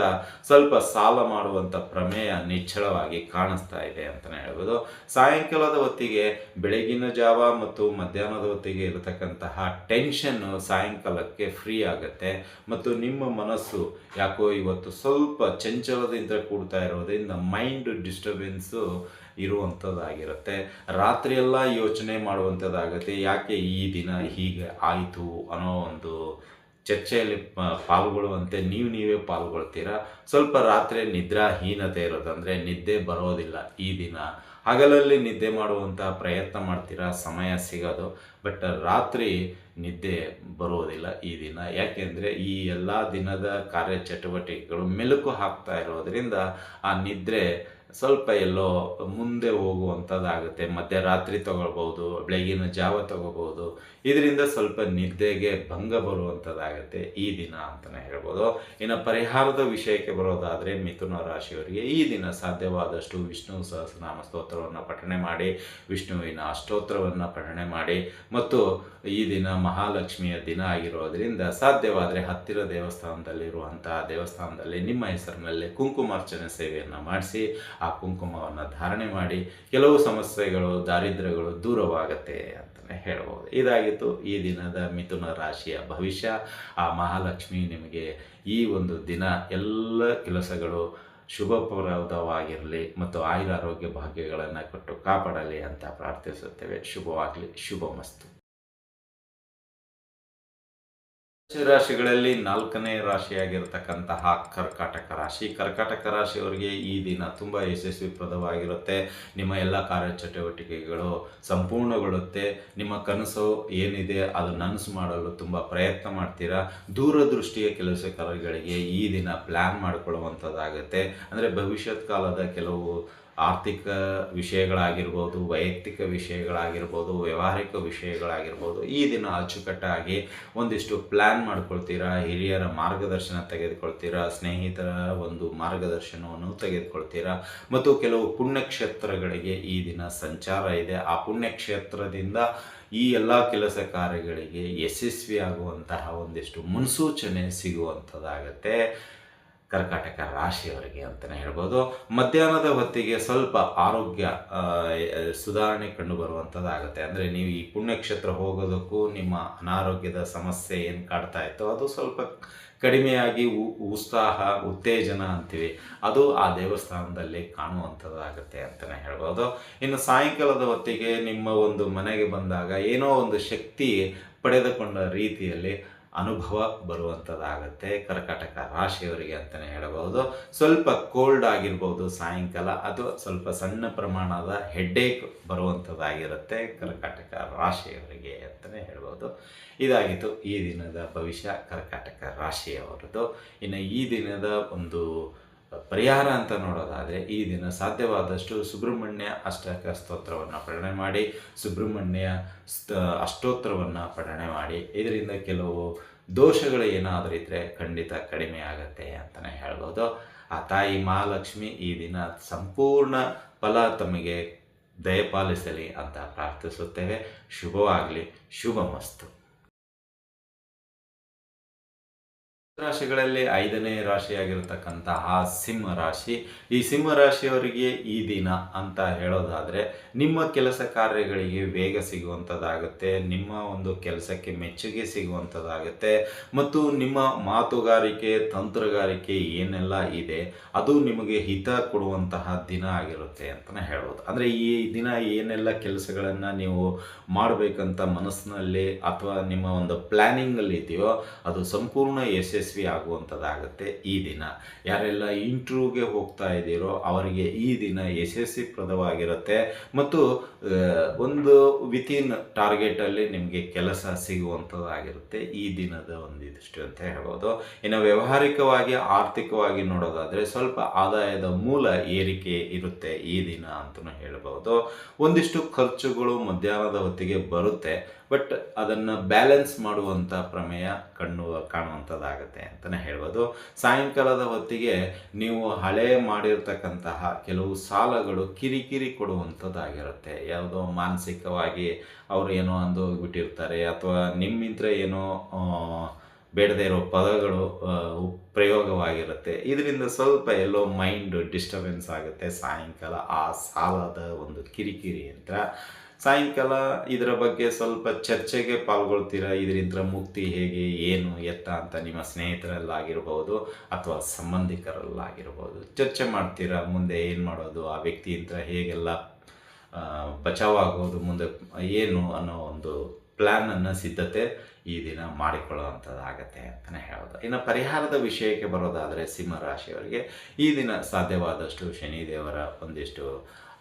ಸ್ವಲ್ಪ ಸಾಲ ಮಾಡುವಂಥ ಪ್ರಮೇಯ ನಿಚ್ಚಳವಾಗಿ ಕಾಣಿಸ್ತಾ ಇದೆ ಅಂತಲೇ ಹೇಳ್ಬೋದು. ಸಾಯಂಕಾಲದ ಹೊತ್ತಿಗೆ ಬೆಳಗಿನ ಜಾವ ಮತ್ತು ಮಧ್ಯಾಹ್ನದ ಹೊತ್ತಿಗೆ ಇರತಕ್ಕಂತಹ ಟೆನ್ಷನ್ನು ಸಾಯಂಕಾಲಕ್ಕೆ ಫ್ರೀ ಆಗುತ್ತೆ ಮತ್ತು ನಿಮ್ಮ ಮನಸ್ಸು ಯಾಕೋ ಇವತ್ತು ಸ್ವಲ್ಪ ಚಂಚಲದಿಂದ ಕೂಡ್ತಾ ಇರೋದ್ರಿಂದ ಮೈಂಡ್ ಡಿಸ್ಟರ್ಬೆನ್ಸು ಇರುವಂಥದ್ದಾಗಿರುತ್ತೆ. ರಾತ್ರಿಯೆಲ್ಲ ಯೋಚನೆ ಮಾಡುವಂಥದ್ದಾಗುತ್ತೆ, ಯಾಕೆ ಈ ದಿನ ಹೀಗೆ ಆಯಿತು ಅನ್ನೋ ಒಂದು ಚರ್ಚೆಯಲ್ಲಿ ಪಾಲ್ಗೊಳ್ಳುವಂತೆ ನೀವೇ ಪಾಲ್ಗೊಳ್ತೀರಾ. ಸ್ವಲ್ಪ ರಾತ್ರಿ ನಿದ್ರಾಹೀನತೆ ಇರೋದು, ಅಂದರೆ ನಿದ್ದೆ ಬರೋದಿಲ್ಲ ಈ ದಿನ. ಹಗಲಲ್ಲಿ ನಿದ್ದೆ ಮಾಡುವಂತಹ ಪ್ರಯತ್ನ ಮಾಡ್ತೀರಾ, ಸಮಯ ಸಿಗೋದು, ಬಟ್ ರಾತ್ರಿ ನಿದ್ದೆ ಬರುವುದಿಲ್ಲ ಈ ದಿನ. ಯಾಕೆಂದರೆ ಈ ಎಲ್ಲ ದಿನದ ಕಾರ್ಯಚಟುವಟಿಕೆಗಳು ಮೆಲುಕು ಹಾಕ್ತಾ ಇರೋದರಿಂದ ಆ ನಿದ್ರೆ ಸ್ವಲ್ಪ ಎಲ್ಲೋ ಮುಂದೆ ಹೋಗುವಂಥದ್ದಾಗುತ್ತೆ. ಮಧ್ಯರಾತ್ರಿ ತಗೊಳ್ಬೋದು, ಬೆಳಗಿನ ಜಾವ ತಗೋಬೋದು. ಇದರಿಂದ ಸ್ವಲ್ಪ ನಿದ್ದೆಗೆ ಭಂಗ ಬರುವಂಥದ್ದಾಗುತ್ತೆ ಈ ದಿನ ಅಂತಲೇ ಹೇಳ್ಬೋದು. ಇನ್ನು ಪರಿಹಾರದ ವಿಷಯಕ್ಕೆ ಬರೋದಾದರೆ ಮಿಥುನ ರಾಶಿಯವರಿಗೆ ಈ ದಿನ ಸಾಧ್ಯವಾದಷ್ಟು ವಿಷ್ಣು ಸಹಸ್ರನಾಮ ಸ್ತೋತ್ರವನ್ನು ಪಠಣೆ ಮಾಡಿ, ವಿಷ್ಣುವಿನ ಅಷ್ಟೋತ್ರವನ್ನು ಪಠಣೆ ಮಾಡಿ, ಮತ್ತು ಈ ದಿನ ಮಹಾಲಕ್ಷ್ಮಿಯ ದಿನ ಆಗಿರೋದರಿಂದ ಸಾಧ್ಯವಾದರೆ ಹತ್ತಿರ ದೇವಸ್ಥಾನದಲ್ಲಿರುವಂತಹ ದೇವಸ್ಥಾನದಲ್ಲಿ ನಿಮ್ಮ ಹೆಸರಿನಲ್ಲಿ ಕುಂಕುಮಾರ್ಚನೆ ಸೇವೆಯನ್ನು ಮಾಡಿಸಿ ಆ ಕುಂಕುಮವನ್ನು ಧಾರಣೆ ಮಾಡಿ ಕೆಲವು ಸಮಸ್ಯೆಗಳು, ದಾರಿದ್ರ್ಯಗಳು ದೂರವಾಗುತ್ತೆ ಅಂತಲೇ ಹೇಳ್ಬೋದು. ಇದಾಗಿತ್ತು ಈ ದಿನದ ಮಿಥುನ ರಾಶಿಯ ಭವಿಷ್ಯ. ಆ ಮಹಾಲಕ್ಷ್ಮಿ ನಿಮಗೆ ಈ ಒಂದು ದಿನ ಎಲ್ಲ ಕೆಲಸಗಳು ಶುಭಪ್ರದವಾಗಿರಲಿ ಮತ್ತು ಆಯುರಾರೋಗ್ಯ ಭಾಗ್ಯಗಳನ್ನು ಕೊಟ್ಟು ಕಾಪಾಡಲಿ ಅಂತ ಪ್ರಾರ್ಥಿಸುತ್ತೇವೆ. ಶುಭವಾಗಲಿ, ಶುಭಮಸ್ತು. ರಾಶಿಗಳಲ್ಲಿ 4ನೇ ರಾಶಿಯಾಗಿರ್ತಕ್ಕಂತಹ ಕರ್ಕಾಟಕ ರಾಶಿ. ಕರ್ಕಾಟಕ ರಾಶಿಯವರಿಗೆ ಈ ದಿನ ತುಂಬ ಯಶಸ್ವಿಪ್ರದವಾಗಿರುತ್ತೆ. ನಿಮ್ಮ ಎಲ್ಲ ಕಾರ್ಯಚಟುವಟಿಕೆಗಳು ಸಂಪೂರ್ಣಗೊಳ್ಳುತ್ತೆ. ನಿಮ್ಮ ಕನಸು ಏನಿದೆ ಅದು ನನಸು ಮಾಡಲು ತುಂಬ ಪ್ರಯತ್ನ ಮಾಡ್ತೀರಾ. ದೂರದೃಷ್ಟಿಯ ಕೆಲಸ ಕಾರ್ಯಗಳಿಗೆ ಈ ದಿನ ಪ್ಲ್ಯಾನ್ ಮಾಡಿಕೊಳ್ಳುವಂಥದ್ದಾಗುತ್ತೆ. ಅಂದರೆ ಭವಿಷ್ಯತ್ ಕಾಲದ ಕೆಲವು ಆರ್ಥಿಕ ವಿಷಯಗಳಾಗಿರ್ಬೋದು, ವೈಯಕ್ತಿಕ ವಿಷಯಗಳಾಗಿರ್ಬೋದು, ವ್ಯಾವಹಾರಿಕ ವಿಷಯಗಳಾಗಿರ್ಬೋದು, ಈ ದಿನ ಅಚ್ಚುಕಟ್ಟಾಗಿ ಒಂದಿಷ್ಟು ಪ್ಲ್ಯಾನ್ ಮಾಡ್ಕೊಳ್ತೀರಾ. ಹಿರಿಯರ ಮಾರ್ಗದರ್ಶನ ತೆಗೆದುಕೊಳ್ತೀರಾ, ಸ್ನೇಹಿತರ ಒಂದು ಮಾರ್ಗದರ್ಶನವನ್ನು ತೆಗೆದುಕೊಳ್ತೀರಾ, ಮತ್ತು ಕೆಲವು ಪುಣ್ಯಕ್ಷೇತ್ರಗಳಿಗೆ ಈ ದಿನ ಸಂಚಾರ ಇದೆ. ಆ ಪುಣ್ಯಕ್ಷೇತ್ರದಿಂದ ಈ ಎಲ್ಲ ಕೆಲಸ ಕಾರ್ಯಗಳಿಗೆ ಯಶಸ್ವಿಯಾಗುವಂತಹ ಒಂದಿಷ್ಟು ಮುನ್ಸೂಚನೆ ಸಿಗುವಂಥದ್ದಾಗತ್ತೆ ಕರ್ಕಾಟಕ ರಾಶಿಯವರಿಗೆ ಅಂತಲೇ ಹೇಳ್ಬೋದು. ಮಧ್ಯಾಹ್ನದ ಹೊತ್ತಿಗೆ ಸ್ವಲ್ಪ ಆರೋಗ್ಯ ಸುಧಾರಣೆ ಕಂಡು ಬರುವಂಥದ್ದಾಗುತ್ತೆ. ಅಂದರೆ ನೀವು ಈ ಪುಣ್ಯಕ್ಷೇತ್ರ ಹೋಗೋದಕ್ಕೂ ನಿಮ್ಮ ಅನಾರೋಗ್ಯದ ಸಮಸ್ಯೆ ಏನು ಕಾಡ್ತಾ ಇತ್ತೋ ಅದು ಸ್ವಲ್ಪ ಕಡಿಮೆಯಾಗಿ ಉತ್ಸಾಹ, ಉತ್ತೇಜನ ಅಂತೀವಿ, ಅದು ಆ ದೇವಸ್ಥಾನದಲ್ಲಿ ಕಾಣುವಂಥದ್ದಾಗುತ್ತೆ ಅಂತಲೇ ಹೇಳ್ಬೋದು. ಇನ್ನು ಸಾಯಂಕಾಲದ ಹೊತ್ತಿಗೆ ನಿಮ್ಮ ಒಂದು ಮನೆಗೆ ಬಂದಾಗ ಏನೋ ಒಂದು ಶಕ್ತಿ ಪಡೆದುಕೊಂಡ ರೀತಿಯಲ್ಲಿ ಅನುಭವ ಬರುವಂಥದ್ದಾಗುತ್ತೆ ಕರ್ಕಾಟಕ ರಾಶಿಯವರಿಗೆ ಅಂತಲೇ ಹೇಳಬಹುದು. ಸ್ವಲ್ಪ ಕೋಲ್ಡ್ ಆಗಿರ್ಬೋದು ಸಾಯಂಕಾಲ, ಅಥವಾ ಸ್ವಲ್ಪ ಸಣ್ಣ ಪ್ರಮಾಣದ ಹೆಡ್ಡೇಕ್ ಬರುವಂಥದ್ದಾಗಿರುತ್ತೆ ಕರ್ಕಾಟಕ ರಾಶಿಯವರಿಗೆ ಅಂತಲೇ ಹೇಳ್ಬೋದು. ಇದಾಗಿತ್ತು ಈ ದಿನದ ಭವಿಷ್ಯ ಕರ್ಕಾಟಕ ರಾಶಿಯವರದ್ದು. ಇನ್ನು ಈ ದಿನದ ಒಂದು ಪರಿಹಾರ ಅಂತ ನೋಡೋದಾದರೆ ಈ ದಿನ ಸಾಧ್ಯವಾದಷ್ಟು ಸುಬ್ರಹ್ಮಣ್ಯ ಅಷ್ಟಕ ಸ್ತೋತ್ರವನ್ನು ಪಠಣೆ ಮಾಡಿ, ಸುಬ್ರಹ್ಮಣ್ಯ ಅಷ್ಟೋತ್ರವನ್ನು ಪಠಣೆ ಮಾಡಿ. ಇದರಿಂದ ಕೆಲವು ದೋಷಗಳು ಏನಾದರೂ ಇದ್ದರೆ ಖಂಡಿತ ಕಡಿಮೆ ಆಗುತ್ತೆ ಅಂತಲೇ ಹೇಳ್ಬೋದು. ಆ ತಾಯಿ ಮಹಾಲಕ್ಷ್ಮಿ ಈ ದಿನ ಸಂಪೂರ್ಣ ಫಲ ತಮಗೆ ದಯಪಾಲಿಸಲಿ ಅಂತ ಪ್ರಾರ್ಥಿಸುತ್ತೇವೆ. ಶುಭವಾಗಲಿ, ಶುಭಮಸ್ತು. ರಾಶಿಗಳಲ್ಲಿ 5ನೇ ರಾಶಿಯಾಗಿರ್ತಕ್ಕಂತಹ ಸಿಂಹ ರಾಶಿ. ಈ ಸಿಂಹ ರಾಶಿಯವರಿಗೆ ಈ ದಿನ ಅಂತ ಹೇಳೋದಾದರೆ ನಿಮ್ಮ ಕೆಲಸ ಕಾರ್ಯಗಳಿಗೆ ವೇಗ ಸಿಗುವಂಥದ್ದಾಗುತ್ತೆ, ನಿಮ್ಮ ಒಂದು ಕೆಲಸಕ್ಕೆ ಮೆಚ್ಚುಗೆ ಸಿಗುವಂಥದ್ದಾಗುತ್ತೆ, ಮತ್ತು ನಿಮ್ಮ ಮಾತುಗಾರಿಕೆ, ತಂತ್ರಗಾರಿಕೆ ಏನೆಲ್ಲ ಇದೆ ಅದು ನಿಮಗೆ ಹಿತ ಕೊಡುವಂತಹ ದಿನ ಆಗಿರುತ್ತೆ ಅಂತಲೇ ಹೇಳ್ಬೋದು. ಅಂದರೆ ಈ ದಿನ ಏನೆಲ್ಲ ಕೆಲಸಗಳನ್ನು ನೀವು ಮಾಡಬೇಕಂತ ಮನಸ್ಸಿನಲ್ಲಿ ಅಥವಾ ನಿಮ್ಮ ಒಂದು ಪ್ಲ್ಯಾನಿಂಗಲ್ಲಿ ಇದೆಯೋ ಅದು ಸಂಪೂರ್ಣ ಯಶಸ್ವಿ ಆಗುವಂಥದ್ದಾಗುತ್ತೆ ಈ ದಿನ. ಯಾರೆಲ್ಲ ಇಂಟರ್ವ್ಯೂಗೆ ಹೋಗ್ತಾ ಇದ್ದೀರೋ ಅವರಿಗೆ ಈ ದಿನ ಯಶಸ್ವಿಪ್ರದವಾಗಿರುತ್ತೆ, ಮತ್ತು ಒಂದು ವಿತಿನ್ ಟಾರ್ಗೆಟಲ್ಲಿ ನಿಮಗೆ ಕೆಲಸ ಸಿಗುವಂಥದ್ದಾಗಿರುತ್ತೆ ಈ ದಿನದ ಒಂದಿಷ್ಟು ಅಂತ ಹೇಳ್ಬೋದು. ಇನ್ನು ವ್ಯಾವಹಾರಿಕವಾಗಿ, ಆರ್ಥಿಕವಾಗಿ ನೋಡೋದಾದರೆ ಸ್ವಲ್ಪ ಆದಾಯದ ಮೂಲ ಏರಿಕೆ ಇರುತ್ತೆ ಈ ದಿನ ಅಂತಲೂ ಹೇಳ್ಬೋದು. ಒಂದಿಷ್ಟು ಖರ್ಚುಗಳು ಮಧ್ಯಾಹ್ನದ ಹೊತ್ತಿಗೆ ಬರುತ್ತೆ, ಬಟ್ ಅದನ್ನು ಬ್ಯಾಲೆನ್ಸ್ ಮಾಡುವಂಥ ಪ್ರಮೇಯ ಕಾಣುವಂಥದ್ದಾಗುತ್ತೆ ಅಂತಲೇ ಹೇಳ್ಬೋದು. ಸಾಯಂಕಾಲದ ಹೊತ್ತಿಗೆ ನೀವು ಹಳೆ ಮಾಡಿರ್ತಕ್ಕಂತಹ ಕೆಲವು ಸಾಲಗಳು ಕಿರಿಕಿರಿ ಕೊಡುವಂಥದ್ದಾಗಿರುತ್ತೆ. ಯಾವುದೋ ಮಾನಸಿಕವಾಗಿ ಅವರು ಏನೋ ಅಂದೋಗ್ಬಿಟ್ಟಿರ್ತಾರೆ, ಅಥವಾ ನಿಮ್ಮಿಂದ ಏನೋ ಬೇಡದೇ ಇರೋ ಪದಗಳು ಪ್ರಯೋಗವಾಗಿರುತ್ತೆ. ಇದರಿಂದ ಸ್ವಲ್ಪ ಎಲ್ಲೋ ಮೈಂಡ್ ಡಿಸ್ಟರ್ಬೆನ್ಸ್ ಆಗುತ್ತೆ ಸಾಯಂಕಾಲ ಆ ಸಾಲದ ಒಂದು ಕಿರಿಕಿರಿ ಅಂತ. ಸಾಯಂಕಾಲ ಇದರ ಬಗ್ಗೆ ಸ್ವಲ್ಪ ಚರ್ಚೆಗೆ ಪಾಲ್ಗೊಳ್ತೀರಾ. ಇದರಿಂದ ಮುಕ್ತಿ ಹೇಗೆ, ಏನು, ಎತ್ತ ಅಂತ ನಿಮ್ಮ ಸ್ನೇಹಿತರಲ್ಲಾಗಿರ್ಬೋದು ಅಥವಾ ಸಂಬಂಧಿಕರಲ್ಲಾಗಿರ್ಬೋದು ಚರ್ಚೆ ಮಾಡ್ತೀರಾ. ಮುಂದೆ ಏನು ಮಾಡೋದು, ಆ ವ್ಯಕ್ತಿಯಿಂದ ಹೇಗೆಲ್ಲ ಬಚಾವಾಗೋದು, ಮುಂದೆ ಏನು ಅನ್ನೋ ಒಂದು ಪ್ಲ್ಯಾನನ್ನು ಸಿದ್ಧತೆ ಈ ದಿನ ಮಾಡಿಕೊಳ್ಳುವಂಥದ್ದಾಗತ್ತೆ ಅಂತಲೇ ಹೇಳೋದು. ಇನ್ನು ಪರಿಹಾರದ ವಿಷಯಕ್ಕೆ ಬರೋದಾದರೆ ಸಿಂಹರಾಶಿಯವರಿಗೆ ಈ ದಿನ ಸಾಧ್ಯವಾದಷ್ಟು ಶನಿದೇವರ ಒಂದಿಷ್ಟು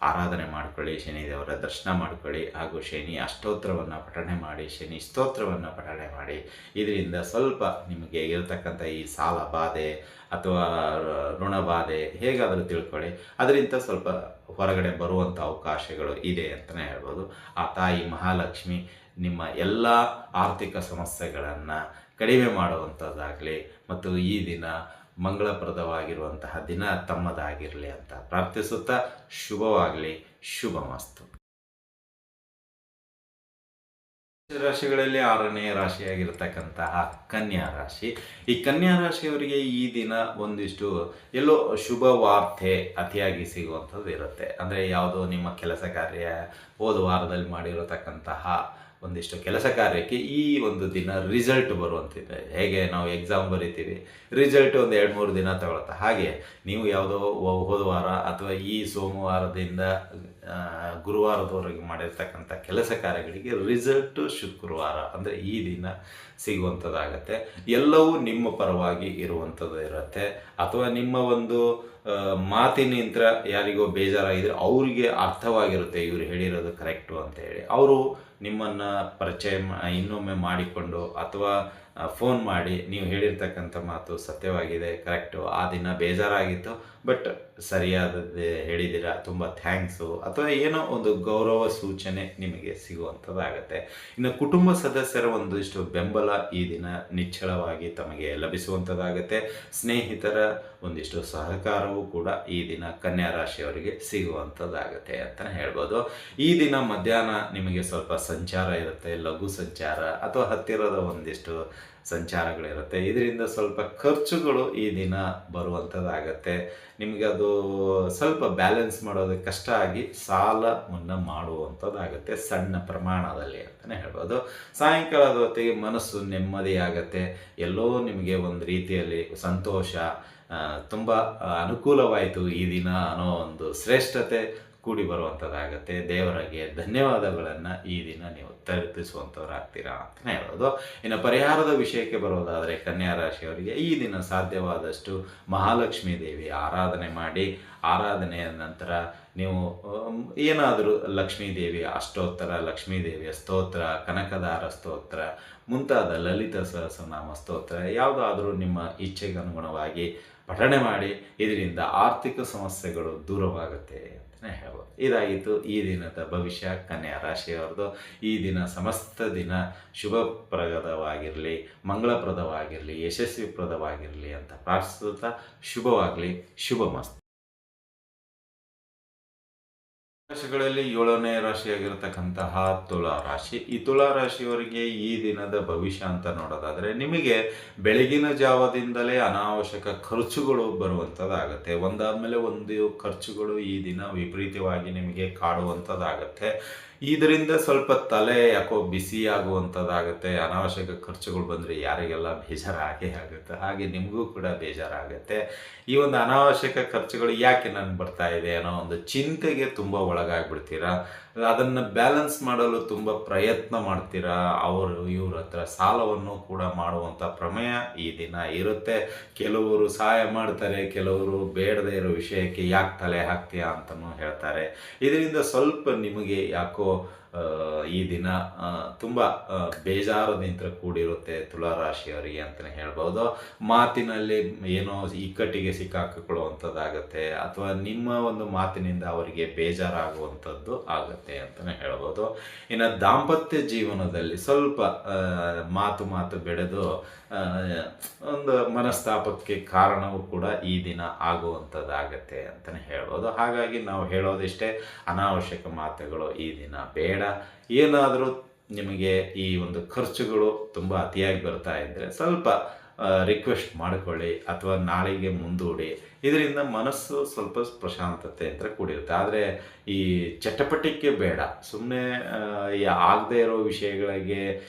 ಆರಾಧನೆ ಮಾಡಿಕೊಳ್ಳಿ, ಶನಿದೇವರ ದರ್ಶನ ಮಾಡಿಕೊಳ್ಳಿ, ಹಾಗೂ ಶನಿ ಅಷ್ಟೋತ್ತರವನ್ನು ಪಠಣೆ ಮಾಡಿ, ಶನಿ ಸ್ತೋತ್ರವನ್ನು ಪಠಣೆ ಮಾಡಿ. ಇದರಿಂದ ಸ್ವಲ್ಪ ನಿಮಗೆ ಇರತಕ್ಕಂಥ ಈ ಸಾಲ ಬಾಧೆ ಅಥವಾ ಋಣ ಬಾಧೆ ಹೇಗಾದರೂ ತಿಳ್ಕೊಳ್ಳಿ, ಅದರಿಂದ ಸ್ವಲ್ಪ ಹೊರಗಡೆ ಬರುವಂಥ ಅವಕಾಶಗಳು ಇದೆ ಅಂತಲೇ ಹೇಳ್ಬೋದು. ಆ ತಾಯಿ ಮಹಾಲಕ್ಷ್ಮಿ ನಿಮ್ಮ ಎಲ್ಲ ಆರ್ಥಿಕ ಸಮಸ್ಯೆಗಳನ್ನು ಕಡಿಮೆ ಮಾಡುವಂಥದ್ದಾಗಲಿ ಮತ್ತು ಈ ದಿನ ಮಂಗಳಪ್ರದವಾಗಿರುವಂತಹ ದಿನ ತಮ್ಮದಾಗಿರಲಿ ಅಂತ ಪ್ರಾರ್ಥಿಸುತ್ತಾ ಶುಭವಾಗಲಿ. ಶುಭಮಸ್ತು. ರಾಶಿಗಳಲ್ಲಿ 6ನೇ ರಾಶಿಯಾಗಿರ್ತಕ್ಕಂತಹ ಕನ್ಯಾ ರಾಶಿ. ಈ ಕನ್ಯಾ ರಾಶಿಯವರಿಗೆ ಈ ದಿನ ಒಂದಿಷ್ಟು ಎಲ್ಲೋ ಶುಭ ವಾರ್ತೆ ಅತಿಯಾಗಿ ಸಿಗುವಂಥದ್ದು ಇರುತ್ತೆ. ಅಂದರೆ ಯಾವುದೋ ನಿಮ್ಮ ಕೆಲಸ ಕಾರ್ಯ ಹೋದ ವಾರದಲ್ಲಿ ಮಾಡಿರತಕ್ಕಂತಹ ಒಂದಿಷ್ಟು ಕೆಲಸ ಕಾರ್ಯಕ್ಕೆ ಈ ಒಂದು ದಿನ ರಿಸಲ್ಟ್ ಬರುವಂತಿದೆ. ಹೇಗೆ ನಾವು ಎಕ್ಸಾಮ್ ಬರಿತೀವಿ, ರಿಸಲ್ಟ್ ಒಂದು 2-3 ದಿನ ತಗೊಳುತ್ತೆ. ಹಾಗೆ ನೀವು ಯಾವುದೋ ಹೋದ ವಾರ ಅಥವಾ ಈ ಸೋಮವಾರದಿಂದ ಗುರುವಾರದವರೆಗೆ ಮಾಡಿರ್ತಕ್ಕಂಥ ಕೆಲಸ ಕಾರ್ಯಗಳಿಗೆ ರಿಸಲ್ಟು ಶುಕ್ರವಾರ ಅಂದರೆ ಈ ದಿನ ಸಿಗುವಂಥದ್ದಾಗತ್ತೆ. ಎಲ್ಲವೂ ನಿಮ್ಮ ಪರವಾಗಿ ಇರುವಂಥದ್ದು ಇರುತ್ತೆ. ಅಥವಾ ನಿಮ್ಮ ಒಂದು ಮಾತಿನಿಂದ ಯಾರಿಗೋ ಬೇಜಾರಾಗಿದ್ದರೆ ಅವರಿಗೆ ಅರ್ಥವಾಗಿರುತ್ತೆ ಇವರು ಹೇಳಿರೋದು ಕರೆಕ್ಟು ಅಂತೇಳಿ. ಅವರು ನಿಮ್ಮನ್ನು ಪರಿಚಯ ಇನ್ನೊಮ್ಮೆ ಮಾಡಿಕೊಂಡು ಅಥವಾ ಫೋನ್ ಮಾಡಿ ನೀವು ಹೇಳಿರ್ತಕ್ಕಂಥ ಮಾತು ಸತ್ಯವಾಗಿದೆ, ಕರೆಕ್ಟು, ಆ ದಿನ ಬೇಜಾರಾಗಿತ್ತು ಬಟ್ ಸರಿಯಾದದ್ದೇ ಹೇಳಿದ್ದೀರಾ, ತುಂಬ ಥ್ಯಾಂಕ್ಸು, ಅಥವಾ ಏನೋ ಒಂದು ಗೌರವ ಸೂಚನೆ ನಿಮಗೆ ಸಿಗುವಂಥದ್ದಾಗತ್ತೆ. ಇನ್ನು ಕುಟುಂಬ ಸದಸ್ಯರ ಒಂದಿಷ್ಟು ಬೆಂಬಲ ಈ ದಿನ ನಿಚ್ಚಳವಾಗಿ ತಮಗೆ ಲಭಿಸುವಂಥದ್ದಾಗತ್ತೆ. ಸ್ನೇಹಿತರ ಒಂದಿಷ್ಟು ಸಹಕಾರವೂ ಕೂಡ ಈ ದಿನ ಕನ್ಯಾ ರಾಶಿಯವರಿಗೆ ಸಿಗುವಂಥದ್ದಾಗತ್ತೆ ಅಂತಲೇ ಹೇಳ್ಬೋದು. ಈ ದಿನ ಮಧ್ಯಾಹ್ನ ನಿಮಗೆ ಸ್ವಲ್ಪ ಸಂಚಾರ ಇರುತ್ತೆ, ಲಘು ಸಂಚಾರ ಅಥವಾ ಹತ್ತಿರದ ಒಂದಿಷ್ಟು ಸಂಚಾರಗಳಿರುತ್ತೆ. ಇದರಿಂದ ಸ್ವಲ್ಪ ಖರ್ಚುಗಳು ಈ ದಿನ ಬರುವಂಥದ್ದಾಗತ್ತೆ. ನಿಮಗೆ ಅದು ಸ್ವಲ್ಪ ಬ್ಯಾಲೆನ್ಸ್ ಮಾಡೋದಕ್ಕೆ ಕಷ್ಟ ಆಗಿ ಸಾಲ ಮನ್ನಾ ಮಾಡುವಂಥದ್ದಾಗತ್ತೆ ಸಣ್ಣ ಪ್ರಮಾಣದಲ್ಲಿ ಅಂತಲೇ ಹೇಳ್ಬೋದು. ಸಾಯಂಕಾಲದ ಹೊತ್ತಿಗೆ ಮನಸ್ಸು ನೆಮ್ಮದಿಯಾಗತ್ತೆ. ಎಲ್ಲೋ ನಿಮಗೆ ಒಂದು ರೀತಿಯಲ್ಲಿ ಸಂತೋಷ, ತುಂಬ ಅನುಕೂಲವಾಯಿತು ಈ ದಿನ ಅನ್ನೋ ಒಂದು ಶ್ರೇಷ್ಠತೆ ಕೂಡಿ ಬರುವಂಥದ್ದಾಗತ್ತೆ. ದೇವರಿಗೆ ಧನ್ಯವಾದಗಳನ್ನು ಈ ದಿನ ನೀವು ತಲುಪಿಸುವಂಥವ್ರಾಗ್ತೀರಾ ಅಂತಲೇ ಹೇಳೋದು. ಇನ್ನು ಪರಿಹಾರದ ವಿಷಯಕ್ಕೆ ಬರೋದಾದರೆ ಕನ್ಯಾ ರಾಶಿಯವರಿಗೆ ಈ ದಿನ ಸಾಧ್ಯವಾದಷ್ಟು ಮಹಾಲಕ್ಷ್ಮೀ ದೇವಿ ಆರಾಧನೆ ಮಾಡಿ, ಆರಾಧನೆಯ ನಂತರ ನೀವು ಏನಾದರೂ ಲಕ್ಷ್ಮೀ ದೇವಿಯ ಅಷ್ಟೋತ್ತರ, ಲಕ್ಷ್ಮೀ ದೇವಿಯ ಸ್ತೋತ್ರ, ಕನಕದಾರ ಸ್ತೋತ್ರ ಮುಂತಾದ ಲಲಿತ ಸಹಸ್ರನಾಮ ಸ್ತೋತ್ರ ಯಾವುದಾದರೂ ನಿಮ್ಮ ಇಚ್ಛೆಗೆ ಅನುಗುಣವಾಗಿ ಪಠಣೆ ಮಾಡಿ. ಇದರಿಂದ ಆರ್ಥಿಕ ಸಮಸ್ಯೆಗಳು ದೂರವಾಗುತ್ತೆ ಅಂತಲೇ ಹೇಳ್ಬೋದು. ಇದಾಗಿತ್ತು ಈ ದಿನದ ಭವಿಷ್ಯ ಕನ್ಯಾ ರಾಶಿಯವರದು. ಈ ದಿನ ಸಮಸ್ತ ದಿನ ಶುಭಪ್ರದವಾಗಿರಲಿ, ಮಂಗಳಪ್ರದವಾಗಿರಲಿ, ಯಶಸ್ವಿಪ್ರದವಾಗಿರಲಿ ಅಂತ ಪ್ರಾರ್ಥಿಸುತ್ತಾ ಶುಭವಾಗಲಿ. ಶುಭಮಸ್ತು. ರಾಶಿಗಳಲ್ಲಿ 7ನೇ ರಾಶಿಯಾಗಿರತಕ್ಕಂತಹ ತುಲಾ ರಾಶಿ. ಈ ತುಲಾ ರಾಶಿಯವರಿಗೆ ಈ ದಿನದ ಭವಿಷ್ಯ ಅಂತ ನೋಡೋದಾದರೆ ನಿಮಗೆ ಬೆಳಗಿನ ಜಾವದಿಂದಲೇ ಅನಾವಶ್ಯಕ ಖರ್ಚುಗಳು ಬರುವಂಥದ್ದಾಗತ್ತೆ. ಒಂದಾದಮೇಲೆ ಒಂದು ಖರ್ಚುಗಳು ಈ ದಿನ ವಿಪರೀತವಾಗಿ ನಿಮಗೆ ಕಾಡುವಂಥದ್ದಾಗತ್ತೆ. ಇದರಿಂದ ಸ್ವಲ್ಪ ತಲೆ ಯಾಕೋ ಬಿಸಿ ಆಗುವಂಥದ್ದಾಗತ್ತೆ. ಅನಾವಶ್ಯಕ ಖರ್ಚುಗಳು ಬಂದರೆ ಯಾರಿಗೆಲ್ಲ ಬೇಜಾರಾಗೇ ಆಗುತ್ತೆ, ಹಾಗೆ ನಿಮಗೂ ಕೂಡ ಬೇಜಾರಾಗುತ್ತೆ. ಈ ಒಂದು ಅನಾವಶ್ಯಕ ಖರ್ಚುಗಳು ಯಾಕೆ ನನಗೆ ಬರ್ತಾ ಇದೆ ಅನ್ನೋ ಒಂದು ಚಿಂತೆಗೆ ತುಂಬ ಒಳಗಾಗ್ಬಿಡ್ತೀರಾ. ಅದನ್ನು ಬ್ಯಾಲೆನ್ಸ್ ಮಾಡಲು ತುಂಬ ಪ್ರಯತ್ನ ಮಾಡ್ತೀರಾ. ಇವ್ರ ಹತ್ರ ಸಾಲವನ್ನು ಕೂಡ ಮಾಡುವಂಥ ಪ್ರಮೇಯ ಈ ದಿನ ಇರುತ್ತೆ. ಕೆಲವರು ಸಹಾಯ ಮಾಡ್ತಾರೆ, ಕೆಲವರು ಬೇಡದೇ ಇರೋ ವಿಷಯಕ್ಕೆ ಯಾಕೆ ತಲೆ ಹಾಕ್ತೀಯಾ ಅಂತಲೂ ಹೇಳ್ತಾರೆ. ಇದರಿಂದ ಸ್ವಲ್ಪ ನಿಮಗೆ ಯಾಕೋ ಈ ದಿನ ತುಂಬ ಬೇಜಾರದಿಂದ ಕೂಡಿರುತ್ತೆ ತುಲಾರಾಶಿಯವರಿಗೆ ಅಂತಲೇ ಹೇಳ್ಬೋದು. ಮಾತಿನಲ್ಲಿ ಏನೋ ಇಕ್ಕಟ್ಟಿಗೆ ಸಿಕ್ಕಾಕೊಳ್ಳುವಂಥದ್ದಾಗತ್ತೆ, ಅಥವಾ ನಿಮ್ಮ ಒಂದು ಮಾತಿನಿಂದ ಅವರಿಗೆ ಬೇಜಾರಾಗುವಂಥದ್ದು ಆಗುತ್ತೆ ಅಂತಲೇ ಹೇಳ್ಬೋದು. ಇನ್ನು ದಾಂಪತ್ಯ ಜೀವನದಲ್ಲಿ ಸ್ವಲ್ಪ ಮಾತು ಬೆಳೆದು ಒಂದು ಮನಸ್ತಾಪಕ್ಕೆ ಕಾರಣವೂ ಕೂಡ ಈ ದಿನ ಆಗುವಂಥದ್ದಾಗತ್ತೆ ಅಂತಲೇ ಹೇಳ್ಬೋದು. ಹಾಗಾಗಿ ನಾವು ಹೇಳೋದಿಷ್ಟೇ, ಅನಾವಶ್ಯಕ ಮಾತುಗಳು ಈ ದಿನ ಬೇಡ. ಏನಾದರೂ ನಿಮಗೆ ಈ ಒಂದು ಖರ್ಚುಗಳು ತುಂಬ ಅತಿಯಾಗಿ ಬರ್ತಾ ಇದ್ದರೆ ಸ್ವಲ್ಪ ರಿಕ್ವೆಸ್ಟ್ ಮಾಡಿಕೊಳ್ಳಿ ಅಥವಾ ನಾಳೆಗೆ ಮುಂದೂಡಿ. ಇದರಿಂದ ಮನಸ್ಸು ಸ್ವಲ್ಪ ಪ್ರಶಾಂತತೆ ಅಂತ ಕೂಡಿರುತ್ತೆ. ಆದರೆ ಈ ಚಟಪಟಿಕೆ ಬೇಡ. ಸುಮ್ಮನೆ ಆಗದೇ ಇರೋ ವಿಷಯಗಳಿಗೆ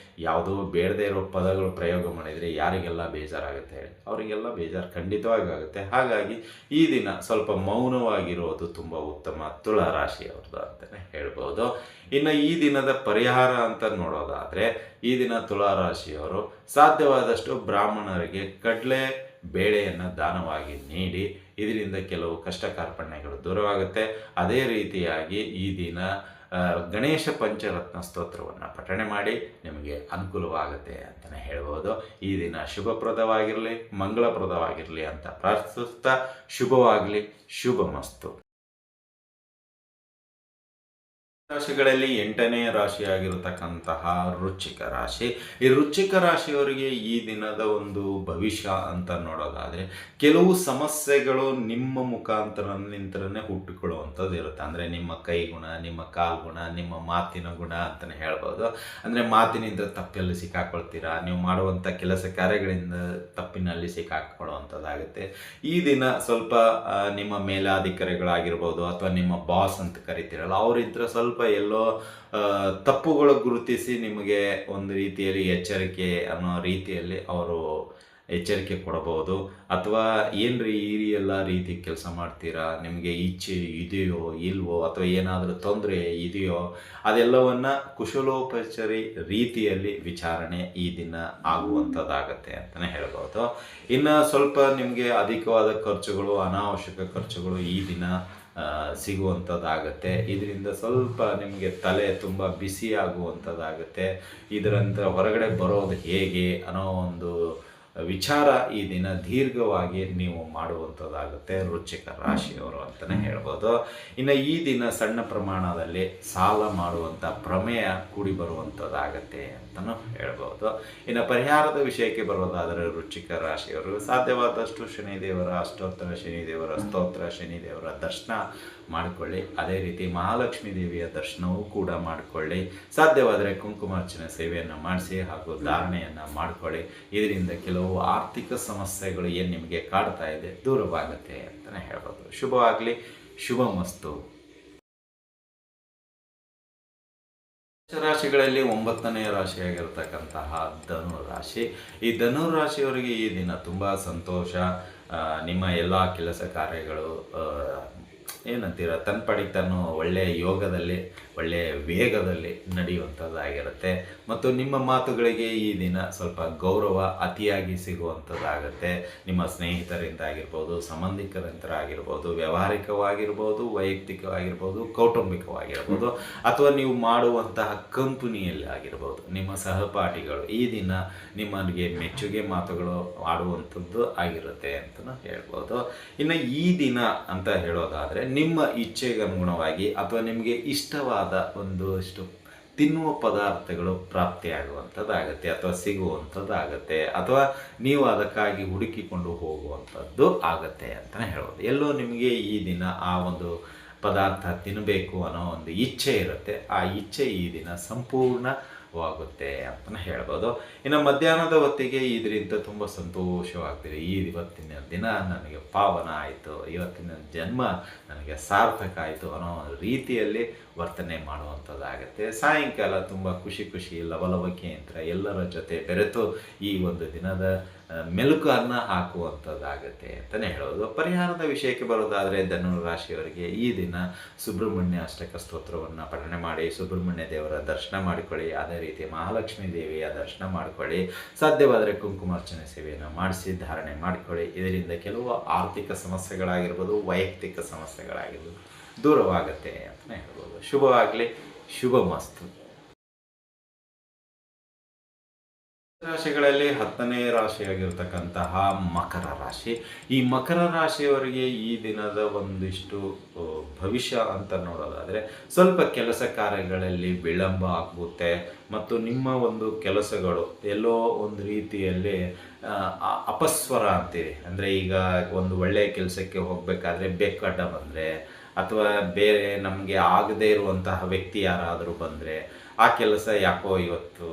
ಯಾವುದೋ ಬೇಡದೇ ಇರೋ ಪದಗಳು ಪ್ರಯೋಗ ಮಾಡಿದರೆ ಯಾರಿಗೆಲ್ಲ ಬೇಜಾರಾಗುತ್ತೆ ಹೇಳಿ? ಅವರಿಗೆಲ್ಲ ಬೇಜಾರು ಖಂಡಿತವಾಗಿ ಆಗುತ್ತೆ. ಹಾಗಾಗಿ ಈ ದಿನ ಸ್ವಲ್ಪ ಮೌನವಾಗಿರೋದು ತುಂಬ ಉತ್ತಮ ತುಲಾ ರಾಶಿಯವ್ರದ್ದು ಅಂತಲೇ ಹೇಳ್ಬೋದು. ಇನ್ನು ಈ ದಿನದ ಪರಿಹಾರ ಅಂತ ನೋಡೋದಾದರೆ, ಈ ದಿನ ತುಲಾ ರಾಶಿಯವರು ಸಾಧ್ಯವಾದಷ್ಟು ಬ್ರಾಹ್ಮಣರಿಗೆ ಕಡಲೆ ಬೇಳೆಯನ್ನು ದಾನವಾಗಿ ನೀಡಿ, ಇದರಿಂದ ಕೆಲವು ಕಷ್ಟ ಕಾರ್ಪಣ್ಯಗಳು ದೂರವಾಗುತ್ತೆ. ಅದೇ ರೀತಿಯಾಗಿ ಈ ದಿನ ಗಣೇಶ ಪಂಚರತ್ನ ಸ್ತೋತ್ರವನ್ನು ಪಠಣೆ ಮಾಡಿ ನಿಮಗೆ ಅನುಕೂಲವಾಗುತ್ತೆ ಅಂತಲೇ ಹೇಳ್ಬೋದು. ಈ ದಿನ ಶುಭಪ್ರದವಾಗಿರಲಿ, ಮಂಗಳಪ್ರದವಾಗಿರಲಿ ಅಂತ ಪ್ರಾರ್ಥಿಸುತ್ತಾ, ಶುಭವಾಗಲಿ, ಶುಭಮಸ್ತು. ರಾಶಿಗಳಲ್ಲಿ 8ನೇ ರಾಶಿಯಾಗಿರತಕ್ಕಂತಹ ವೃಶ್ಚಿಕ ರಾಶಿ. ಈ ವೃಶ್ಚಿಕ ರಾಶಿಯವರಿಗೆ ಈ ದಿನದ ಒಂದು ಭವಿಷ್ಯ ಅಂತ ನೋಡೋದಾದರೆ, ಕೆಲವು ಸಮಸ್ಯೆಗಳು ನಿಮ್ಮ ಮುಖಾಂತರನೇ ಹುಟ್ಟಿಕೊಳ್ಳುವಂಥದ್ದು ಇರುತ್ತೆ. ಅಂದರೆ ನಿಮ್ಮ ಕೈ ಗುಣ, ನಿಮ್ಮ ಕಾಲು ಗುಣ, ನಿಮ್ಮ ಮಾತಿನ ಗುಣ ಅಂತಲೇ ಹೇಳ್ಬೋದು. ಅಂದರೆ ಮಾತಿನಿಂದ ತಪ್ಪಲ್ಲಿ ಸಿಕ್ಕಾಕೊಳ್ತೀರಾ, ನೀವು ಮಾಡುವಂಥ ಕೆಲಸ ಕಾರ್ಯಗಳಿಂದ ತಪ್ಪಿನಲ್ಲಿ ಸಿಕ್ಕಾಕೊಳ್ಳುವಂಥದ್ದಾಗುತ್ತೆ. ಈ ದಿನ ಸ್ವಲ್ಪ ನಿಮ್ಮ ಮೇಲಾಧಿಕಾರಿಗಳಾಗಿರ್ಬೋದು ಅಥವಾ ನಿಮ್ಮ ಬಾಸ್ ಅಂತ ಕರಿತೀರಲ್ಲ, ಅವರಿದ್ದರೆ ಸ್ವಲ್ಪ ಎಲ್ಲೋ ತಪ್ಪುಗಳು ಗುರುತಿಸಿ ನಿಮಗೆ ಒಂದು ರೀತಿಯಲ್ಲಿ ಎಚ್ಚರಿಕೆ ಅನ್ನೋ ರೀತಿಯಲ್ಲಿ ಅವರು ಎಚ್ಚರಿಕೆ ಕೊಡಬಹುದು. ಅಥವಾ ಏನ್ರಿ ಈ ಎಲ್ಲ ರೀತಿ ಕೆಲಸ ಮಾಡ್ತೀರಾ, ನಿಮಗೆ ಇಚ್ಛೆ ಇದೆಯೋ ಇಲ್ವೋ, ಅಥವಾ ಏನಾದರೂ ತೊಂದರೆ ಇದೆಯೋ, ಅದೆಲ್ಲವನ್ನು ಕುಶಲೋಪಚಾರಿ ರೀತಿಯಲ್ಲಿ ವಿಚಾರಣೆ ಈ ದಿನ ಆಗುವಂಥದ್ದಾಗತ್ತೆ ಅಂತಲೇ ಹೇಳ್ಬೋದು. ಇನ್ನು ಸ್ವಲ್ಪ ನಿಮಗೆ ಅಧಿಕವಾದ ಖರ್ಚುಗಳು, ಅನಾವಶ್ಯಕ ಖರ್ಚುಗಳು ಈ ದಿನ ಸಿಗುವಂಥದ್ದಾಗತ್ತೆ. ಇದರಿಂದ ಸ್ವಲ್ಪ ನಿಮಗೆ ತಲೆ ತುಂಬ ಬಿಸಿ ಆಗುವಂಥದ್ದಾಗುತ್ತೆ. ಇದರಿಂದ ಹೊರಗಡೆ ಬರೋದು ಹೇಗೆ ಅನ್ನೋ ಒಂದು ವಿಚಾರ ಈ ದಿನ ದೀರ್ಘವಾಗಿ ನೀವು ಮಾಡುವಂಥದ್ದಾಗುತ್ತೆ ವೃಶ್ಚಿಕ ರಾಶಿಯವರು ಅಂತಲೇ ಹೇಳ್ಬೋದು. ಇನ್ನು ಈ ದಿನ ಸಣ್ಣ ಪ್ರಮಾಣದಲ್ಲಿ ಸಾಲ ಮಾಡುವಂಥ ಪ್ರಮೇಯ ಕೂಡಿ ಬರುವಂಥದ್ದಾಗತ್ತೆ ಅಂತಲೂ ಹೇಳ್ಬೋದು. ಇನ್ನು ಪರಿಹಾರದ ವಿಷಯಕ್ಕೆ ಬರೋದಾದರೆ, ವೃಶ್ಚಿಕ ರಾಶಿಯವರು ಸಾಧ್ಯವಾದಷ್ಟು ಶನಿದೇವರ ಅಷ್ಟೋತ್ತರ ಶನಿದೇವರ ಸ್ತೋತ್ರ, ಶನಿದೇವರ ದರ್ಶನ ಮಾಡಿಕೊಳ್ಳಿ. ಅದೇ ರೀತಿ ಮಹಾಲಕ್ಷ್ಮೀ ದೇವಿಯ ದರ್ಶನವೂ ಕೂಡ ಮಾಡಿಕೊಳ್ಳಿ. ಸಾಧ್ಯವಾದರೆ ಕುಂಕುಮಾರ್ಚನೆ ಸೇವೆಯನ್ನು ಮಾಡಿಸಿ ಹಾಗೂ ಧಾರಣೆಯನ್ನು ಮಾಡಿಕೊಳ್ಳಿ. ಇದರಿಂದ ಕೆಲವು ಆರ್ಥಿಕ ಸಮಸ್ಯೆಗಳು ಏನು ನಿಮಗೆ ಕಾಡ್ತಾ ಇದೆ ದೂರವಾಗುತ್ತೆ ಅಂತಲೇ ಹೇಳ್ಬೋದು. ಶುಭವಾಗಲಿ, ಶುಭಮಸ್ತು. ರಾಶಿಗಳಲ್ಲಿ 9ನೇ ರಾಶಿಯಾಗಿರ್ತಕ್ಕಂತಹ ಧನು ರಾಶಿ. ಈ ಧನು ರಾಶಿಯವರಿಗೆ ಈ ದಿನ ತುಂಬ ಸಂತೋಷ. ನಿಮ್ಮ ಎಲ್ಲ ಕೆಲಸ ಕಾರ್ಯಗಳು ಏನಂತೀರ ತನ್ಪಡಿಗೆ ತಾನು ಒಳ್ಳೆಯ ಯೋಗದಲ್ಲಿ, ಒಳ್ಳೆಯ ವೇಗದಲ್ಲಿ ನಡೆಯುವಂಥದ್ದಾಗಿರುತ್ತೆ. ಮತ್ತು ನಿಮ್ಮ ಮಾತುಗಳಿಗೆ ಈ ದಿನ ಸ್ವಲ್ಪ ಗೌರವ ಅತಿಯಾಗಿ ಸಿಗುವಂಥದ್ದಾಗುತ್ತೆ. ನಿಮ್ಮ ಸ್ನೇಹಿತರಿಂದ ಆಗಿರ್ಬೋದು, ಸಂಬಂಧಿಕರಿಂದ ಆಗಿರ್ಬೋದು, ವ್ಯಾವಹಾರಿಕವಾಗಿರ್ಬೋದು, ವೈಯಕ್ತಿಕವಾಗಿರ್ಬೋದು, ಕೌಟುಂಬಿಕವಾಗಿರ್ಬೋದು, ಅಥವಾ ನೀವು ಮಾಡುವಂತಹ ಕಂಪನಿಯಲ್ಲಿ ಆಗಿರ್ಬೋದು, ನಿಮ್ಮ ಸಹಪಾಠಿಗಳು ಈ ದಿನ ನಿಮಗೆ ಮೆಚ್ಚುಗೆ ಮಾತುಗಳು ಆಡುವಂಥದ್ದು ಆಗಿರುತ್ತೆ ಅಂತಲೂ ಹೇಳ್ಬೋದು. ಇನ್ನು ಈ ದಿನ ಅಂತ ಹೇಳೋದಾದರೆ, ನಿಮ್ಮ ಇಚ್ಛೆಗೆ ಅನುಗುಣವಾಗಿ ಅಥವಾ ನಿಮಗೆ ಇಷ್ಟವಾದ ಒಂದಷ್ಟು ತಿನ್ನುವ ಪದಾರ್ಥಗಳು ಪ್ರಾಪ್ತಿಯಾಗುವಂಥದ್ದಾಗತ್ತೆ ಅಥವಾ ಸಿಗುವಂಥದ್ದಾಗತ್ತೆ, ಅಥವಾ ನೀವು ಅದಕ್ಕಾಗಿ ಹುಡುಕಿಕೊಂಡು ಹೋಗುವಂಥದ್ದು ಆಗತ್ತೆ ಅಂತಲೇ ಹೇಳ್ಬೋದು. ಎಲ್ಲೋ ನಿಮಗೆ ಈ ದಿನ ಆ ಒಂದು ಪದಾರ್ಥ ತಿನ್ನಬೇಕು ಅನ್ನೋ ಒಂದು ಇಚ್ಛೆ ಇರುತ್ತೆ. ಆ ಇಚ್ಛೆ ಈ ದಿನ ಸಂಪೂರ್ಣವಾಗುತ್ತೆ ಅಂತಲೇ ಹೇಳ್ಬೋದು. ಇನ್ನು ಮಧ್ಯಾಹ್ನದ ಹೊತ್ತಿಗೆ ಇದರಿಂದ ತುಂಬ ಸಂತೋಷವಾಗ್ತೀರಿ. ಇವತ್ತಿನ ದಿನ ನನಗೆ ಪಾವನ ಆಯಿತು, ಇವತ್ತಿನ ಜನ್ಮ ನನಗೆ ಸಾರ್ಥಕ ಆಯಿತು ಅನ್ನೋ ರೀತಿಯಲ್ಲಿ ವರ್ತನೆ ಮಾಡುವಂಥದ್ದಾಗತ್ತೆ. ಸಾಯಂಕಾಲ ತುಂಬ ಖುಷಿ ಲವಲವಿಕೆಯಿಂದ ಎಲ್ಲರ ಜೊತೆ ಬೆರೆತು ಈ ಒಂದು ದಿನದ ಮೆಲುಕನ್ನು ಹಾಕುವಂಥದ್ದಾಗತ್ತೆ ಅಂತಲೇ ಹೇಳೋದು. ಪರಿಹಾರದ ವಿಷಯಕ್ಕೆ ಬರೋದಾದರೆ, ಧನು ರಾಶಿಯವರಿಗೆ ಈ ದಿನ ಸುಬ್ರಹ್ಮಣ್ಯ ಅಷ್ಟಕ ಸ್ತೋತ್ರವನ್ನು ಪಠಣೆ ಮಾಡಿ ಸುಬ್ರಹ್ಮಣ್ಯ ದೇವರ ದರ್ಶನ ಮಾಡಿಕೊಳ್ಳಿ. ಅದೇ ರೀತಿ ಮಹಾಲಕ್ಷ್ಮೀ ದೇವಿಯ ದರ್ಶನ ಮಾಡಿಕೊಳ್ಳಿ. ಸಾಧ್ಯವಾದರೆ ಕುಂಕುಮಾರ್ಚನೆ ಸೇವೆಯನ್ನು ಮಾಡಿಸಿ ಧಾರಣೆ ಮಾಡಿಕೊಳ್ಳಿ. ಇದರಿಂದ ಕೆಲವು ಆರ್ಥಿಕ ಸಮಸ್ಯೆಗಳಾಗಿರ್ಬೋದು, ವೈಯಕ್ತಿಕ ಸಮಸ್ಯೆಗಳಾಗಿರ್ಬೋದು ದೂರವಾಗುತ್ತೆ ಅಂತಲೇ ಹೇಳ್ಬೋದು. ಶುಭವಾಗಲಿ, ಶುಭಮಸ್ತು. ರಾಶಿಗಳಲ್ಲಿ 10ನೇ ರಾಶಿಯಾಗಿರ್ತಕ್ಕಂತಹ ಮಕರ ರಾಶಿ. ಈ ಮಕರ ರಾಶಿಯವರಿಗೆ ಈ ದಿನದ ಒಂದಿಷ್ಟು ಭವಿಷ್ಯ ಅಂತ ನೋಡೋದಾದರೆ, ಸ್ವಲ್ಪ ಕೆಲಸ ಕಾರ್ಯಗಳಲ್ಲಿ ವಿಳಂಬ ಆಗುತ್ತೆ ಮತ್ತು ನಿಮ್ಮ ಒಂದು ಕೆಲಸಗಳು ಎಲ್ಲೋ ಒಂದು ರೀತಿಯಲ್ಲಿ ಅಪಸ್ವರ ಅಂತೀರಿ. ಅಂದರೆ ಈಗ ಒಂದು ಒಳ್ಳೆಯ ಕೆಲಸಕ್ಕೆ ಹೋಗಬೇಕಾದ್ರೆ ಬೆಕ್ಕಡ್ಡ ಬಂದರೆ, ಅಥವಾ ಬೇರೆ ನಮಗೆ ಆಗದೇ ಇರುವಂತಹ ವ್ಯಕ್ತಿ ಯಾರಾದರೂ ಬಂದರೆ, ಆ ಕೆಲಸ ಯಾಕೋ ಇವತ್ತು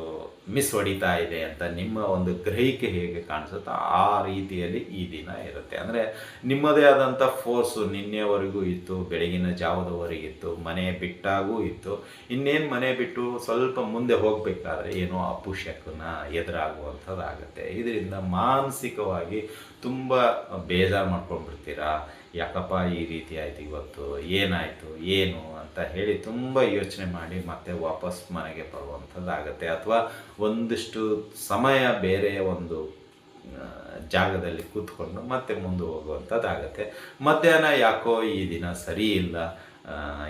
ಮಿಸ್ ಹೊಡಿತಾ ಇದೆ ಅಂತ ನಿಮ್ಮ ಒಂದು ಗ್ರಹಿಕೆ ಹೇಗೆ ಕಾಣಿಸುತ್ತೋ ಆ ರೀತಿಯಲ್ಲಿ ಈ ದಿನ ಇರುತ್ತೆ. ಅಂದರೆ ನಿಮ್ಮದೇ ಆದಂಥ ಫೋರ್ಸು ನಿನ್ನೆವರೆಗೂ ಇತ್ತು, ಬೆಳಗಿನ ಜಾವದವರೆಗಿತ್ತು, ಮನೆ ಬಿಟ್ಟಾಗೂ ಇತ್ತು. ಇನ್ನೇನು ಮನೆ ಬಿಟ್ಟು ಸ್ವಲ್ಪ ಮುಂದೆ ಹೋಗಬೇಕಾದ್ರೆ ಏನೋ ಅಪುಷ್ಯಕನ ಎದುರಾಗುವಂಥದ್ದಾಗುತ್ತೆ. ಇದರಿಂದ ಮಾನಸಿಕವಾಗಿ ತುಂಬ ಬೇಜಾರು ಮಾಡ್ಕೊಂಡ್ಬಿಡ್ತೀರಾ. ಯಾಕಪ್ಪ ಈ ರೀತಿ ಆಯಿತು, ಇವತ್ತು ಏನಾಯಿತು ಏನು ಅಂತ ಹೇಳಿ ತುಂಬ ಯೋಚನೆ ಮಾಡಿ ಮತ್ತೆ ವಾಪಸ್ ಮನೆಗೆ ಬರುವಂಥದ್ದಾಗತ್ತೆ. ಅಥವಾ ಒಂದಿಷ್ಟು ಸಮಯ ಬೇರೆ ಒಂದು ಜಾಗದಲ್ಲಿ ಕೂತ್ಕೊಂಡು ಮತ್ತೆ ಮುಂದೆ ಹೋಗುವಂಥದ್ದಾಗತ್ತೆ. ಮಧ್ಯಾಹ್ನ ಯಾಕೋ ಈ ದಿನ ಸರಿ ಇಲ್ಲ,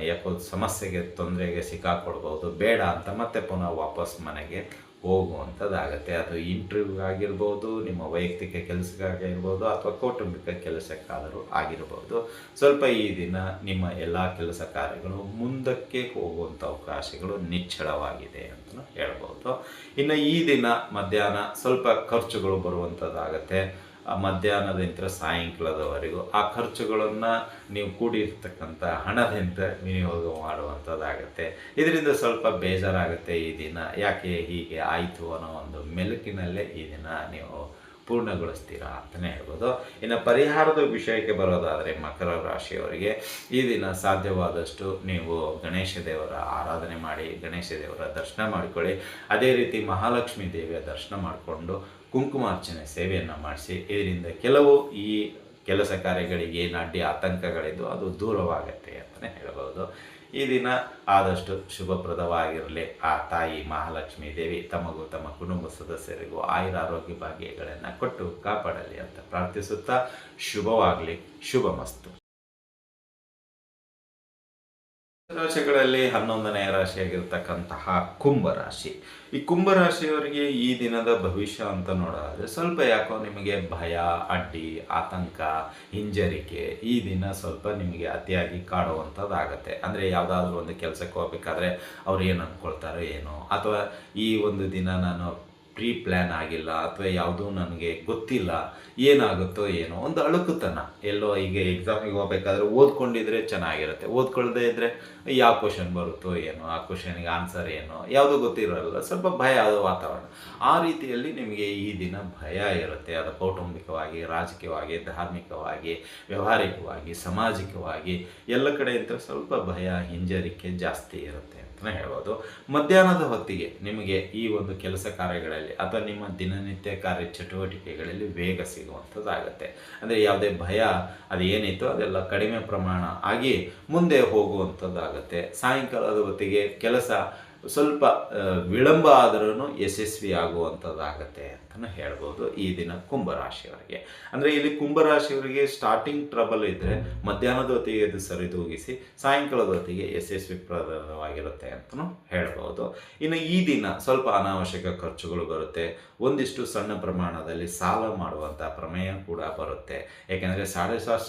ಯಾಕೋ ಸಮಸ್ಯೆಗೆ ತೊಂದರೆಗೆ ಸಿಕ್ಕಾಕೊಳ್ಬೋದು, ಬೇಡ ಅಂತ ಮತ್ತೆ ಪುನಃ ವಾಪಸ್ ಮನೆಗೆ ಹೋಗುವಂಥದ್ದಾಗತ್ತೆ. ಅದು ಇಂಟರ್ವ್ಯೂ ಆಗಿರ್ಬೋದು, ನಿಮ್ಮ ವೈಯಕ್ತಿಕ ಕೆಲಸಕ್ಕಾಗಿರ್ಬೋದು, ಅಥವಾ ಕೌಟುಂಬಿಕ ಕೆಲಸಕ್ಕಾದರೂ ಆಗಿರ್ಬೋದು. ಸ್ವಲ್ಪ ಈ ದಿನ ನಿಮ್ಮ ಎಲ್ಲ ಕೆಲಸ ಕಾರ್ಯಗಳು ಮುಂದಕ್ಕೆ ಹೋಗುವಂಥ ಅವಕಾಶಗಳು ನಿಚ್ಚಳವಾಗಿದೆ ಅಂತಲೂ ಹೇಳ್ಬೋದು. ಇನ್ನು ಈ ದಿನ ಮಧ್ಯಾಹ್ನ ಸ್ವಲ್ಪ ಖರ್ಚುಗಳು ಬರುವಂಥದ್ದಾಗತ್ತೆ. ಮಧ್ಯಾಹ್ನದಿಂದ ಸಾಯಂಕಾಲದವರೆಗೂ ಆ ಖರ್ಚುಗಳನ್ನು ನೀವು ಕೂಡಿರ್ತಕ್ಕಂಥ ಹಣದಿಂದ ವಿನಿಯೋಗ ಮಾಡುವಂಥದ್ದಾಗತ್ತೆ. ಇದರಿಂದ ಸ್ವಲ್ಪ ಬೇಜಾರಾಗುತ್ತೆ ಈ ದಿನ, ಯಾಕೆ ಹೀಗೆ ಆಯಿತು ಅನ್ನೋ ಒಂದು ಮೆಲುಕಿನಲ್ಲೇ ಈ ದಿನ ನೀವು ಪೂರ್ಣಗೊಳಿಸ್ತೀರಾ ಅಂತಲೇ ಹೇಳ್ಬೋದು. ಇನ್ನು ಪರಿಹಾರದ ವಿಷಯಕ್ಕೆ ಬರೋದಾದರೆ ಮಕರ ರಾಶಿಯವರಿಗೆ ಈ ದಿನ ಸಾಧ್ಯವಾದಷ್ಟು ನೀವು ಗಣೇಶ ದೇವರ ಆರಾಧನೆ ಮಾಡಿ, ಗಣೇಶ ದೇವರ ದರ್ಶನ ಮಾಡಿಕೊಳ್ಳಿ. ಅದೇ ರೀತಿ ಮಹಾಲಕ್ಷ್ಮೀ ದೇವಿಯ ದರ್ಶನ ಮಾಡಿಕೊಂಡು ಕುಂಕುಮಾರ್ಚನೆ ಸೇವೆಯನ್ನು ಮಾಡಿಸಿ. ಇದರಿಂದ ಕೆಲವು ಈ ಕೆಲಸ ಕಾರ್ಯಗಳಿಗೆ ಏನು ಅಡ್ಡಿ ಆತಂಕಗಳಿದ್ದು ಅದು ದೂರವಾಗತ್ತೆ ಅಂತಲೇ ಹೇಳ್ಬೋದು. ಈ ದಿನ ಆದಷ್ಟು ಶುಭಪ್ರದವಾಗಿರಲಿ. ಆ ತಾಯಿ ಮಹಾಲಕ್ಷ್ಮೀ ದೇವಿ ತಮಗೂ ತಮ್ಮ ಕುಟುಂಬ ಸದಸ್ಯರಿಗೂ ಆಯುರಾರೋಗ್ಯ ಭಾಗ್ಯಗಳನ್ನು ಕೊಟ್ಟು ಕಾಪಾಡಲಿ ಅಂತ ಪ್ರಾರ್ಥಿಸುತ್ತಾ ಶುಭವಾಗಲಿ. ಶುಭಮಸ್ತು. ರಾಶಿಗಳಲ್ಲಿ 11ನೇ ರಾಶಿಯಾಗಿರ್ತಕ್ಕಂತಹ ಕುಂಭರಾಶಿ. ಈ ಕುಂಭರಾಶಿಯವರಿಗೆ ಈ ದಿನದ ಭವಿಷ್ಯ ಅಂತ ನೋಡೋದಾದರೆ ಸ್ವಲ್ಪ ಯಾಕೋ ನಿಮಗೆ ಭಯ, ಅಡ್ಡಿ, ಆತಂಕ, ಹಿಂಜರಿಕೆ ಈ ದಿನ ಸ್ವಲ್ಪ ನಿಮಗೆ ಅತಿಯಾಗಿ ಕಾಡುವಂಥದ್ದಾಗತ್ತೆ. ಅಂದರೆ ಯಾವುದಾದ್ರೂ ಒಂದು ಕೆಲಸಕ್ಕೆ ಹೋಗ್ಬೇಕಾದ್ರೆ ಅವ್ರು ಏನು ಅಂದ್ಕೊಳ್ತಾರೋ ಏನೋ, ಅಥವಾ ಈ ಒಂದು ದಿನ ನಾನು ಪ್ರೀ ಪ್ಲ್ಯಾನ್ ಆಗಿಲ್ಲ, ಅಥವಾ ಯಾವುದೂ ನನಗೆ ಗೊತ್ತಿಲ್ಲ, ಏನಾಗುತ್ತೋ ಏನೋ ಒಂದು ಅಳುಕುತನ. ಎಲ್ಲೋ ಈಗ ಎಕ್ಸಾಮಿಗೆ ಹೋಗ್ಬೇಕಾದ್ರೆ ಓದ್ಕೊಂಡಿದ್ರೆ ಚೆನ್ನಾಗಿರುತ್ತೆ, ಓದ್ಕೊಳ್ಳದೇ ಇದ್ದರೆ ಯಾವ ಕ್ವಶನ್ ಬರುತ್ತೋ ಏನೋ, ಆ ಕ್ವಶನಿಗೆ ಆನ್ಸರ್ ಏನೋ ಯಾವುದೂ ಗೊತ್ತಿರೋಲ್ಲ, ಸ್ವಲ್ಪ ಭಯ ಆದ ವಾತಾವರಣ. ಆ ರೀತಿಯಲ್ಲಿ ನಿಮಗೆ ಈ ದಿನ ಭಯ ಇರುತ್ತೆ. ಅದು ಕೌಟುಂಬಿಕವಾಗಿ, ರಾಜಕೀಯವಾಗಿ, ಧಾರ್ಮಿಕವಾಗಿ, ವ್ಯಾವಹಾರಿಕವಾಗಿ, ಸಾಮಾಜಿಕವಾಗಿ ಎಲ್ಲ ಕಡೆಯಿಂದ ಸ್ವಲ್ಪ ಭಯ, ಹಿಂಜರಿಕೆ ಜಾಸ್ತಿ ಇರುತ್ತೆ ಅಂತಲೇ ಹೇಳ್ಬೋದು. ಮಧ್ಯಾಹ್ನದ ಹೊತ್ತಿಗೆ ನಿಮಗೆ ಈ ಒಂದು ಕೆಲಸ ಕಾರ್ಯಗಳಲ್ಲಿ ಅಥವಾ ನಿಮ್ಮ ದಿನನಿತ್ಯ ಕಾರ್ಯ ಚಟುವಟಿಕೆಗಳಲ್ಲಿ ವೇಗ ಸಿಗುವಂಥದ್ದಾಗತ್ತೆ. ಅಂದರೆ ಯಾವುದೇ ಭಯ ಅದು ಏನಿತ್ತು ಅದೆಲ್ಲ ಕಡಿಮೆ ಪ್ರಮಾಣ ಆಗಿ ಮುಂದೆ ಹೋಗುವಂಥದ್ದಾಗತ್ತೆ. ಸಾಯಂಕಾಲದ ಹೊತ್ತಿಗೆ ಕೆಲಸ ಸ್ವಲ್ಪ ವಿಳಂಬ ಆದರೂ ಯಶಸ್ವಿ ಆಗುವಂಥದ್ದಾಗತ್ತೆ ಅಂತಲೂ ಹೇಳ್ಬೋದು ಈ ದಿನ ಕುಂಭರಾಶಿಯವರಿಗೆ. ಅಂದರೆ ಇಲ್ಲಿ ಕುಂಭರಾಶಿಯವರಿಗೆ ಸ್ಟಾರ್ಟಿಂಗ್ ಟ್ರಬಲ್ ಇದ್ದರೆ ಮಧ್ಯಾಹ್ನದ ಹೊತ್ತಿಗೆ ಅದು ಸರಿದೂಗಿಸಿ ಸಾಯಂಕಾಲದ ಹೊತ್ತಿಗೆ ಯಶಸ್ವಿಪ್ರದವಾಗಿರುತ್ತೆ ಅಂತಲೂ ಹೇಳ್ಬೋದು. ಇನ್ನು ಈ ದಿನ ಸ್ವಲ್ಪ ಅನಾವಶ್ಯಕ ಖರ್ಚುಗಳು ಬರುತ್ತೆ. ಒಂದಿಷ್ಟು ಸಣ್ಣ ಪ್ರಮಾಣದಲ್ಲಿ ಸಾಲ ಮಾಡುವಂಥ ಪ್ರಮೇಯ ಕೂಡ ಬರುತ್ತೆ. ಯಾಕೆಂದರೆ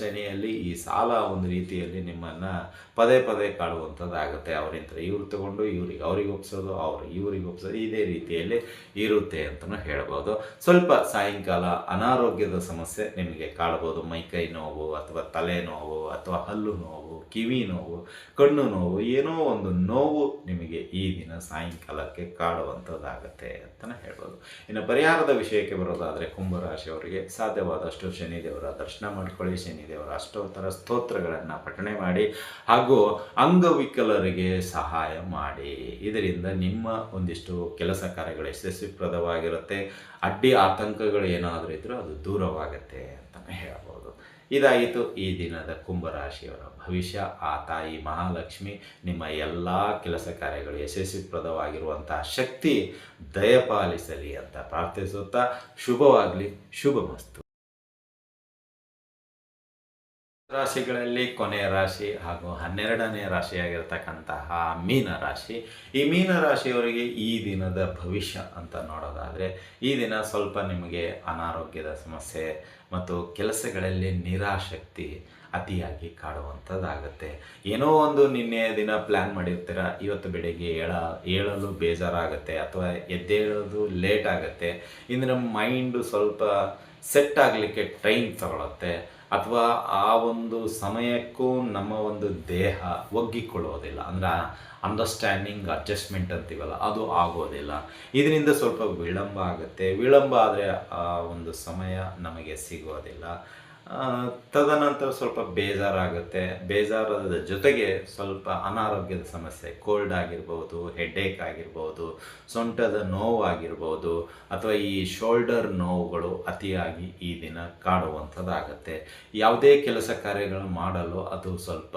ಶನಿಯಲ್ಲಿ ಈ ಸಾಲ ಒಂದು ರೀತಿಯಲ್ಲಿ ನಿಮ್ಮನ್ನು ಪದೇ ಪದೇ ಕಾಡುವಂಥದ್ದಾಗುತ್ತೆ. ಅವರಿಂದ ಇವ್ರು ತಗೊಂಡು ಅವ್ರಿಗೆ ಒಪ್ಸೋದು, ಅವರು ಇವ್ರಿಗೆ ಒಪ್ಸೋದು, ಇದೇ ರೀತಿಯಲ್ಲಿ ಇರುತ್ತೆ ಅಂತಲೂ ಹೇಳ್ಬೋದು. ಸ್ವಲ್ಪ ಸಾಯಂಕಾಲ ಅನಾರೋಗ್ಯದ ಸಮಸ್ಯೆ ನಿಮಗೆ ಕಾಡ್ಬೋದು. ಮೈಕೈ ನೋವು ಅಥವಾ ತಲೆನೋವು ಅಥವಾ ಹಲ್ಲು ನೋವು, ಕಿವಿ ನೋವು, ಕಣ್ಣು ನೋವು, ಏನೋ ಒಂದು ನೋವು ನಿಮಗೆ ಈ ದಿನ ಸಾಯಂಕಾಲಕ್ಕೆ ಕಾಡುವಂಥದ್ದಾಗತ್ತೆ ಅಂತಲೇ ಹೇಳ್ಬೋದು. ಇನ್ನು ಪರಿಹಾರದ ವಿಷಯಕ್ಕೆ ಬರೋದಾದರೆ ಕುಂಭರಾಶಿಯವರಿಗೆ ಸಾಧ್ಯವಾದಷ್ಟು ಶನಿದೇವರ ದರ್ಶನ ಮಾಡ್ಕೊಳ್ಳಿ, ಶನಿದೇವರ ಅಷ್ಟೋತ್ತರ ಸ್ತೋತ್ರಗಳನ್ನು ಪಠಣೆ ಮಾಡಿ, ಹಾಗೂ ಅಂಗವಿಕಲರಿಗೆ ಸಹಾಯ ಮಾಡಿ. ಇದರಿಂದ ನಿಮ್ಮ ಒಂದಿಷ್ಟು ಕೆಲಸ ಕಾರ್ಯಗಳು ಯಶಸ್ವಿಪ್ರದವಾಗಿರುತ್ತೆ. ಅಡ್ಡಿ ಆತಂಕಗಳು ಏನಾದರೂ ಇದ್ದರೂ ಅದು ದೂರವಾಗುತ್ತೆ ಅಂತಲೇ ಹೇಳ್ಬೋದು. ಇದಾಯಿತು ಈ ದಿನದ ಕುಂಭರಾಶಿಯವರ ಭವಿಷ್ಯ. ಆ ತಾಯಿ ಮಹಾಲಕ್ಷ್ಮಿ ನಿಮ್ಮ ಎಲ್ಲ ಕೆಲಸ ಕಾರ್ಯಗಳು ಯಶಸ್ವಿಪ್ರದವಾಗಿರುವಂತಹ ಶಕ್ತಿ ದಯಪಾಲಿಸಲಿ ಅಂತ ಪ್ರಾರ್ಥಿಸುತ್ತಾ ಶುಭವಾಗಲಿ. ಶುಭಮಸ್ತು. ರಾಶಿಗಳಲ್ಲಿ ಕೊನೆಯ ರಾಶಿ ಹಾಗೂ 12ನೇ ರಾಶಿಯಾಗಿರ್ತಕ್ಕಂತಹ ಮೀನರಾಶಿ. ಈ ಮೀನರಾಶಿಯವರಿಗೆ ಈ ದಿನದ ಭವಿಷ್ಯ ಅಂತ ನೋಡೋದಾದರೆ ಈ ದಿನ ಸ್ವಲ್ಪ ನಿಮಗೆ ಅನಾರೋಗ್ಯದ ಸಮಸ್ಯೆ ಮತ್ತು ಕೆಲಸಗಳಲ್ಲಿ ನಿರಾಸಕ್ತಿ ಅತಿಯಾಗಿ ಕಾಡುವಂಥದ್ದಾಗುತ್ತೆ. ಏನೋ ಒಂದು ನಿನ್ನೆ ದಿನ ಪ್ಲ್ಯಾನ್ ಮಾಡಿರ್ತೀರ, ಇವತ್ತು ಬೆಳಗ್ಗೆ ಏಳಲು ಬೇಜಾರಾಗುತ್ತೆ ಅಥವಾ ಎದ್ದೇಳೋದು ಲೇಟ್ ಆಗುತ್ತೆ. ಇಂದು ನಮ್ಮ ಮೈಂಡು ಸ್ವಲ್ಪ ಸೆಟ್ ಆಗಲಿಕ್ಕೆ ಟೈಮ್ ತಗೊಳುತ್ತೆ. ಅಥವಾ ಆ ಒಂದು ಸಮಯಕ್ಕೂ ನಮ್ಮ ಒಂದು ದೇಹ ಒಗ್ಗಿಕೊಳ್ಳೋದಿಲ್ಲ. ಅಂದರೆ ಅಂಡರ್ಸ್ಟ್ಯಾಂಡಿಂಗ್ ಅಡ್ಜಸ್ಟ್ಮೆಂಟ್ ಅಂತೀವಲ್ಲ, ಅದು ಆಗೋದಿಲ್ಲ. ಇದರಿಂದ ಸ್ವಲ್ಪ ವಿಳಂಬ ಆಗುತ್ತೆ. ವಿಳಂಬ ಆದರೆ ಆ ಒಂದು ಸಮಯ ನಮಗೆ ಸಿಗೋದಿಲ್ಲ. ತದನಂತರ ಸ್ವಲ್ಪ ಬೇಜಾರಾಗುತ್ತೆ. ಬೇಜಾರಾದ ಜೊತೆಗೆ ಸ್ವಲ್ಪ ಅನಾರೋಗ್ಯದ ಸಮಸ್ಯೆ, ಕೋಲ್ಡ್ ಆಗಿರ್ಬೋದು, ಹೆಡ್ಏಕ್ ಆಗಿರ್ಬೋದು, ಸೊಂಟದ ನೋವಾಗಿರ್ಬೋದು, ಅಥವಾ ಈ ಶೋಲ್ಡರ್ ನೋವುಗಳು ಅತಿಯಾಗಿ ಈ ದಿನ ಕಾಡುವಂಥದ್ದಾಗತ್ತೆ. ಯಾವುದೇ ಕೆಲಸ ಕಾರ್ಯಗಳು ಮಾಡಲು ಅದು ಸ್ವಲ್ಪ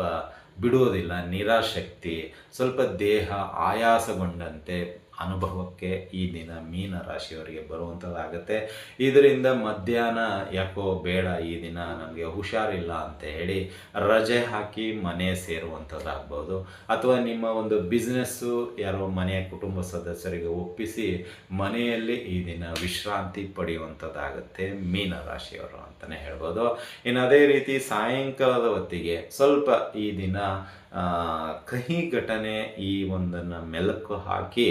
ಬಿಡುವುದಿಲ್ಲ. ನಿರಾಸಕ್ತಿ, ಸ್ವಲ್ಪ ದೇಹ ಆಯಾಸಗೊಂಡಂತೆ ಅನುಭವಕ್ಕೆ ಈ ದಿನ ಮೀನ ರಾಶಿಯವರಿಗೆ ಬರುವಂಥದ್ದಾಗತ್ತೆ. ಇದರಿಂದ ಮಧ್ಯಾಹ್ನ ಯಾಕೋ ಬೇಡ, ಈ ದಿನ ನನಗೆ ಹುಷಾರಿಲ್ಲ ಅಂತ ಹೇಳಿ ರಜೆ ಹಾಕಿ ಮನೆ ಸೇರುವಂಥದ್ದಾಗ್ಬೋದು. ಅಥವಾ ನಿಮ್ಮ ಒಂದು ಬಿಸ್ನೆಸ್ಸು ಯಾರೋ ಮನೆಯ ಕುಟುಂಬ ಸದಸ್ಯರಿಗೆ ಒಪ್ಪಿಸಿ ಮನೆಯಲ್ಲಿ ಈ ದಿನ ವಿಶ್ರಾಂತಿ ಪಡೆಯುವಂಥದ್ದಾಗುತ್ತೆ ಮೀನ ರಾಶಿಯವರು ಅಂತಲೇ ಹೇಳ್ಬೋದು. ಇನ್ನು ಅದೇ ರೀತಿ ಸಾಯಂಕಾಲದ ಹೊತ್ತಿಗೆ ಸ್ವಲ್ಪ ಈ ದಿನ ಕಹಿ ಘಟನೆ ಈ ಒಂದನ್ನು ಮೆಲುಕು ಹಾಕಿ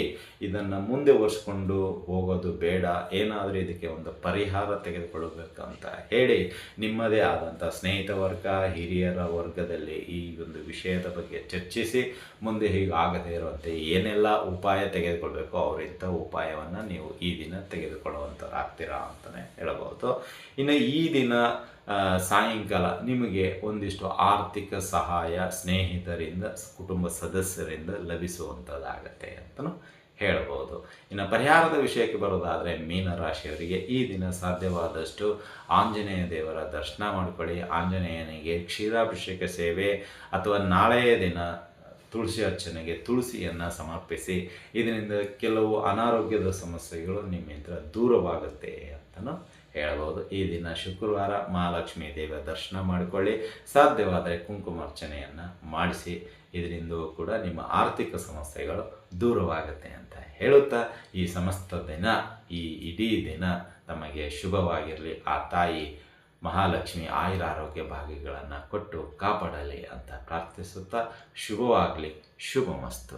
ಇದನ್ನು ಮುಂದೆ ಒರೆಸ್ಕೊಂಡು ಹೋಗೋದು ಬೇಡ. ಏನಾದರೂ ಇದಕ್ಕೆ ಒಂದು ಪರಿಹಾರ ತೆಗೆದುಕೊಳ್ಳಬೇಕಂತ ಹೇಳಿ ನಿಮ್ಮದೇ ಆದಂಥ ಸ್ನೇಹಿತ ವರ್ಗ, ಹಿರಿಯರ ವರ್ಗದಲ್ಲಿ ಈ ಒಂದು ವಿಷಯದ ಬಗ್ಗೆ ಚರ್ಚಿಸಿ ಮುಂದೆ ಹೀಗಾಗದೇ ಇರುವಂತೆ ಏನೆಲ್ಲ ಉಪಾಯ ತೆಗೆದುಕೊಳ್ಬೇಕೋ ಅವರಿಂಥ ಉಪಾಯವನ್ನು ನೀವು ಈ ದಿನ ತೆಗೆದುಕೊಳ್ಳುವಂಥದ್ದಾಗ್ತೀರಾ ಅಂತಲೇ ಹೇಳಬಹುದು. ಇನ್ನು ಈ ದಿನ ಸಾಯಂಕಾಲ ನಿಮಗೆ ಒಂದಿಷ್ಟು ಆರ್ಥಿಕ ಸಹಾಯ ಸ್ನೇಹಿತರಿಂದ, ಕುಟುಂಬ ಸದಸ್ಯರಿಂದ ಲಭಿಸುವಂಥದ್ದಾಗತ್ತೆ ಅಂತಲೂ ಹೇಳ್ಬೋದು. ಇನ್ನು ಪರಿಹಾರದ ವಿಷಯಕ್ಕೆ ಬರೋದಾದರೆ ಮೀನರಾಶಿಯವರಿಗೆ ಈ ದಿನ ಸಾಧ್ಯವಾದಷ್ಟು ಆಂಜನೇಯ ದೇವರ ದರ್ಶನ ಮಾಡಿಕೊಳ್ಳಿ. ಆಂಜನೇಯನಿಗೆ ಕ್ಷೀರಾಭಿಷೇಕ ಸೇವೆ ಅಥವಾ ನಾಳೆಯ ದಿನ ತುಳಸಿ ಅರ್ಚನೆಗೆ ತುಳಸಿಯನ್ನು ಸಮರ್ಪಿಸಿ. ಇದರಿಂದ ಕೆಲವು ಅನಾರೋಗ್ಯದ ಸಮಸ್ಯೆಗಳು ನಿಮ್ಮಿಂದ ದೂರವಾಗುತ್ತೆ ಅಂತಲೂ ಹೇಳ್ಬೋದು. ಈ ದಿನ ಶುಕ್ರವಾರ ಮಹಾಲಕ್ಷ್ಮೀ ದೇವಿಯ ದರ್ಶನ ಮಾಡಿಕೊಳ್ಳಿ. ಸಾಧ್ಯವಾದರೆ ಕುಂಕುಮಾರ್ಚನೆಯನ್ನು ಮಾಡಿಸಿ. ಇದರಿಂದ ಕೂಡ ನಿಮ್ಮ ಆರ್ಥಿಕ ಸಮಸ್ಯೆಗಳು ದೂರವಾಗುತ್ತೆ ಅಂತ ಹೇಳುತ್ತಾ ಈ ಸಮಸ್ತ ದಿನ, ಈ ಇಡೀ ದಿನ ತಮಗೆ ಶುಭವಾಗಿರಲಿ. ಆ ತಾಯಿ ಮಹಾಲಕ್ಷ್ಮಿ ಆಯುರಾರೋಗ್ಯ ಭಾಗ್ಯಗಳನ್ನು ಕೊಟ್ಟು ಕಾಪಾಡಲಿ ಅಂತ ಪ್ರಾರ್ಥಿಸುತ್ತಾ ಶುಭವಾಗಲಿ. ಶುಭಮಸ್ತು.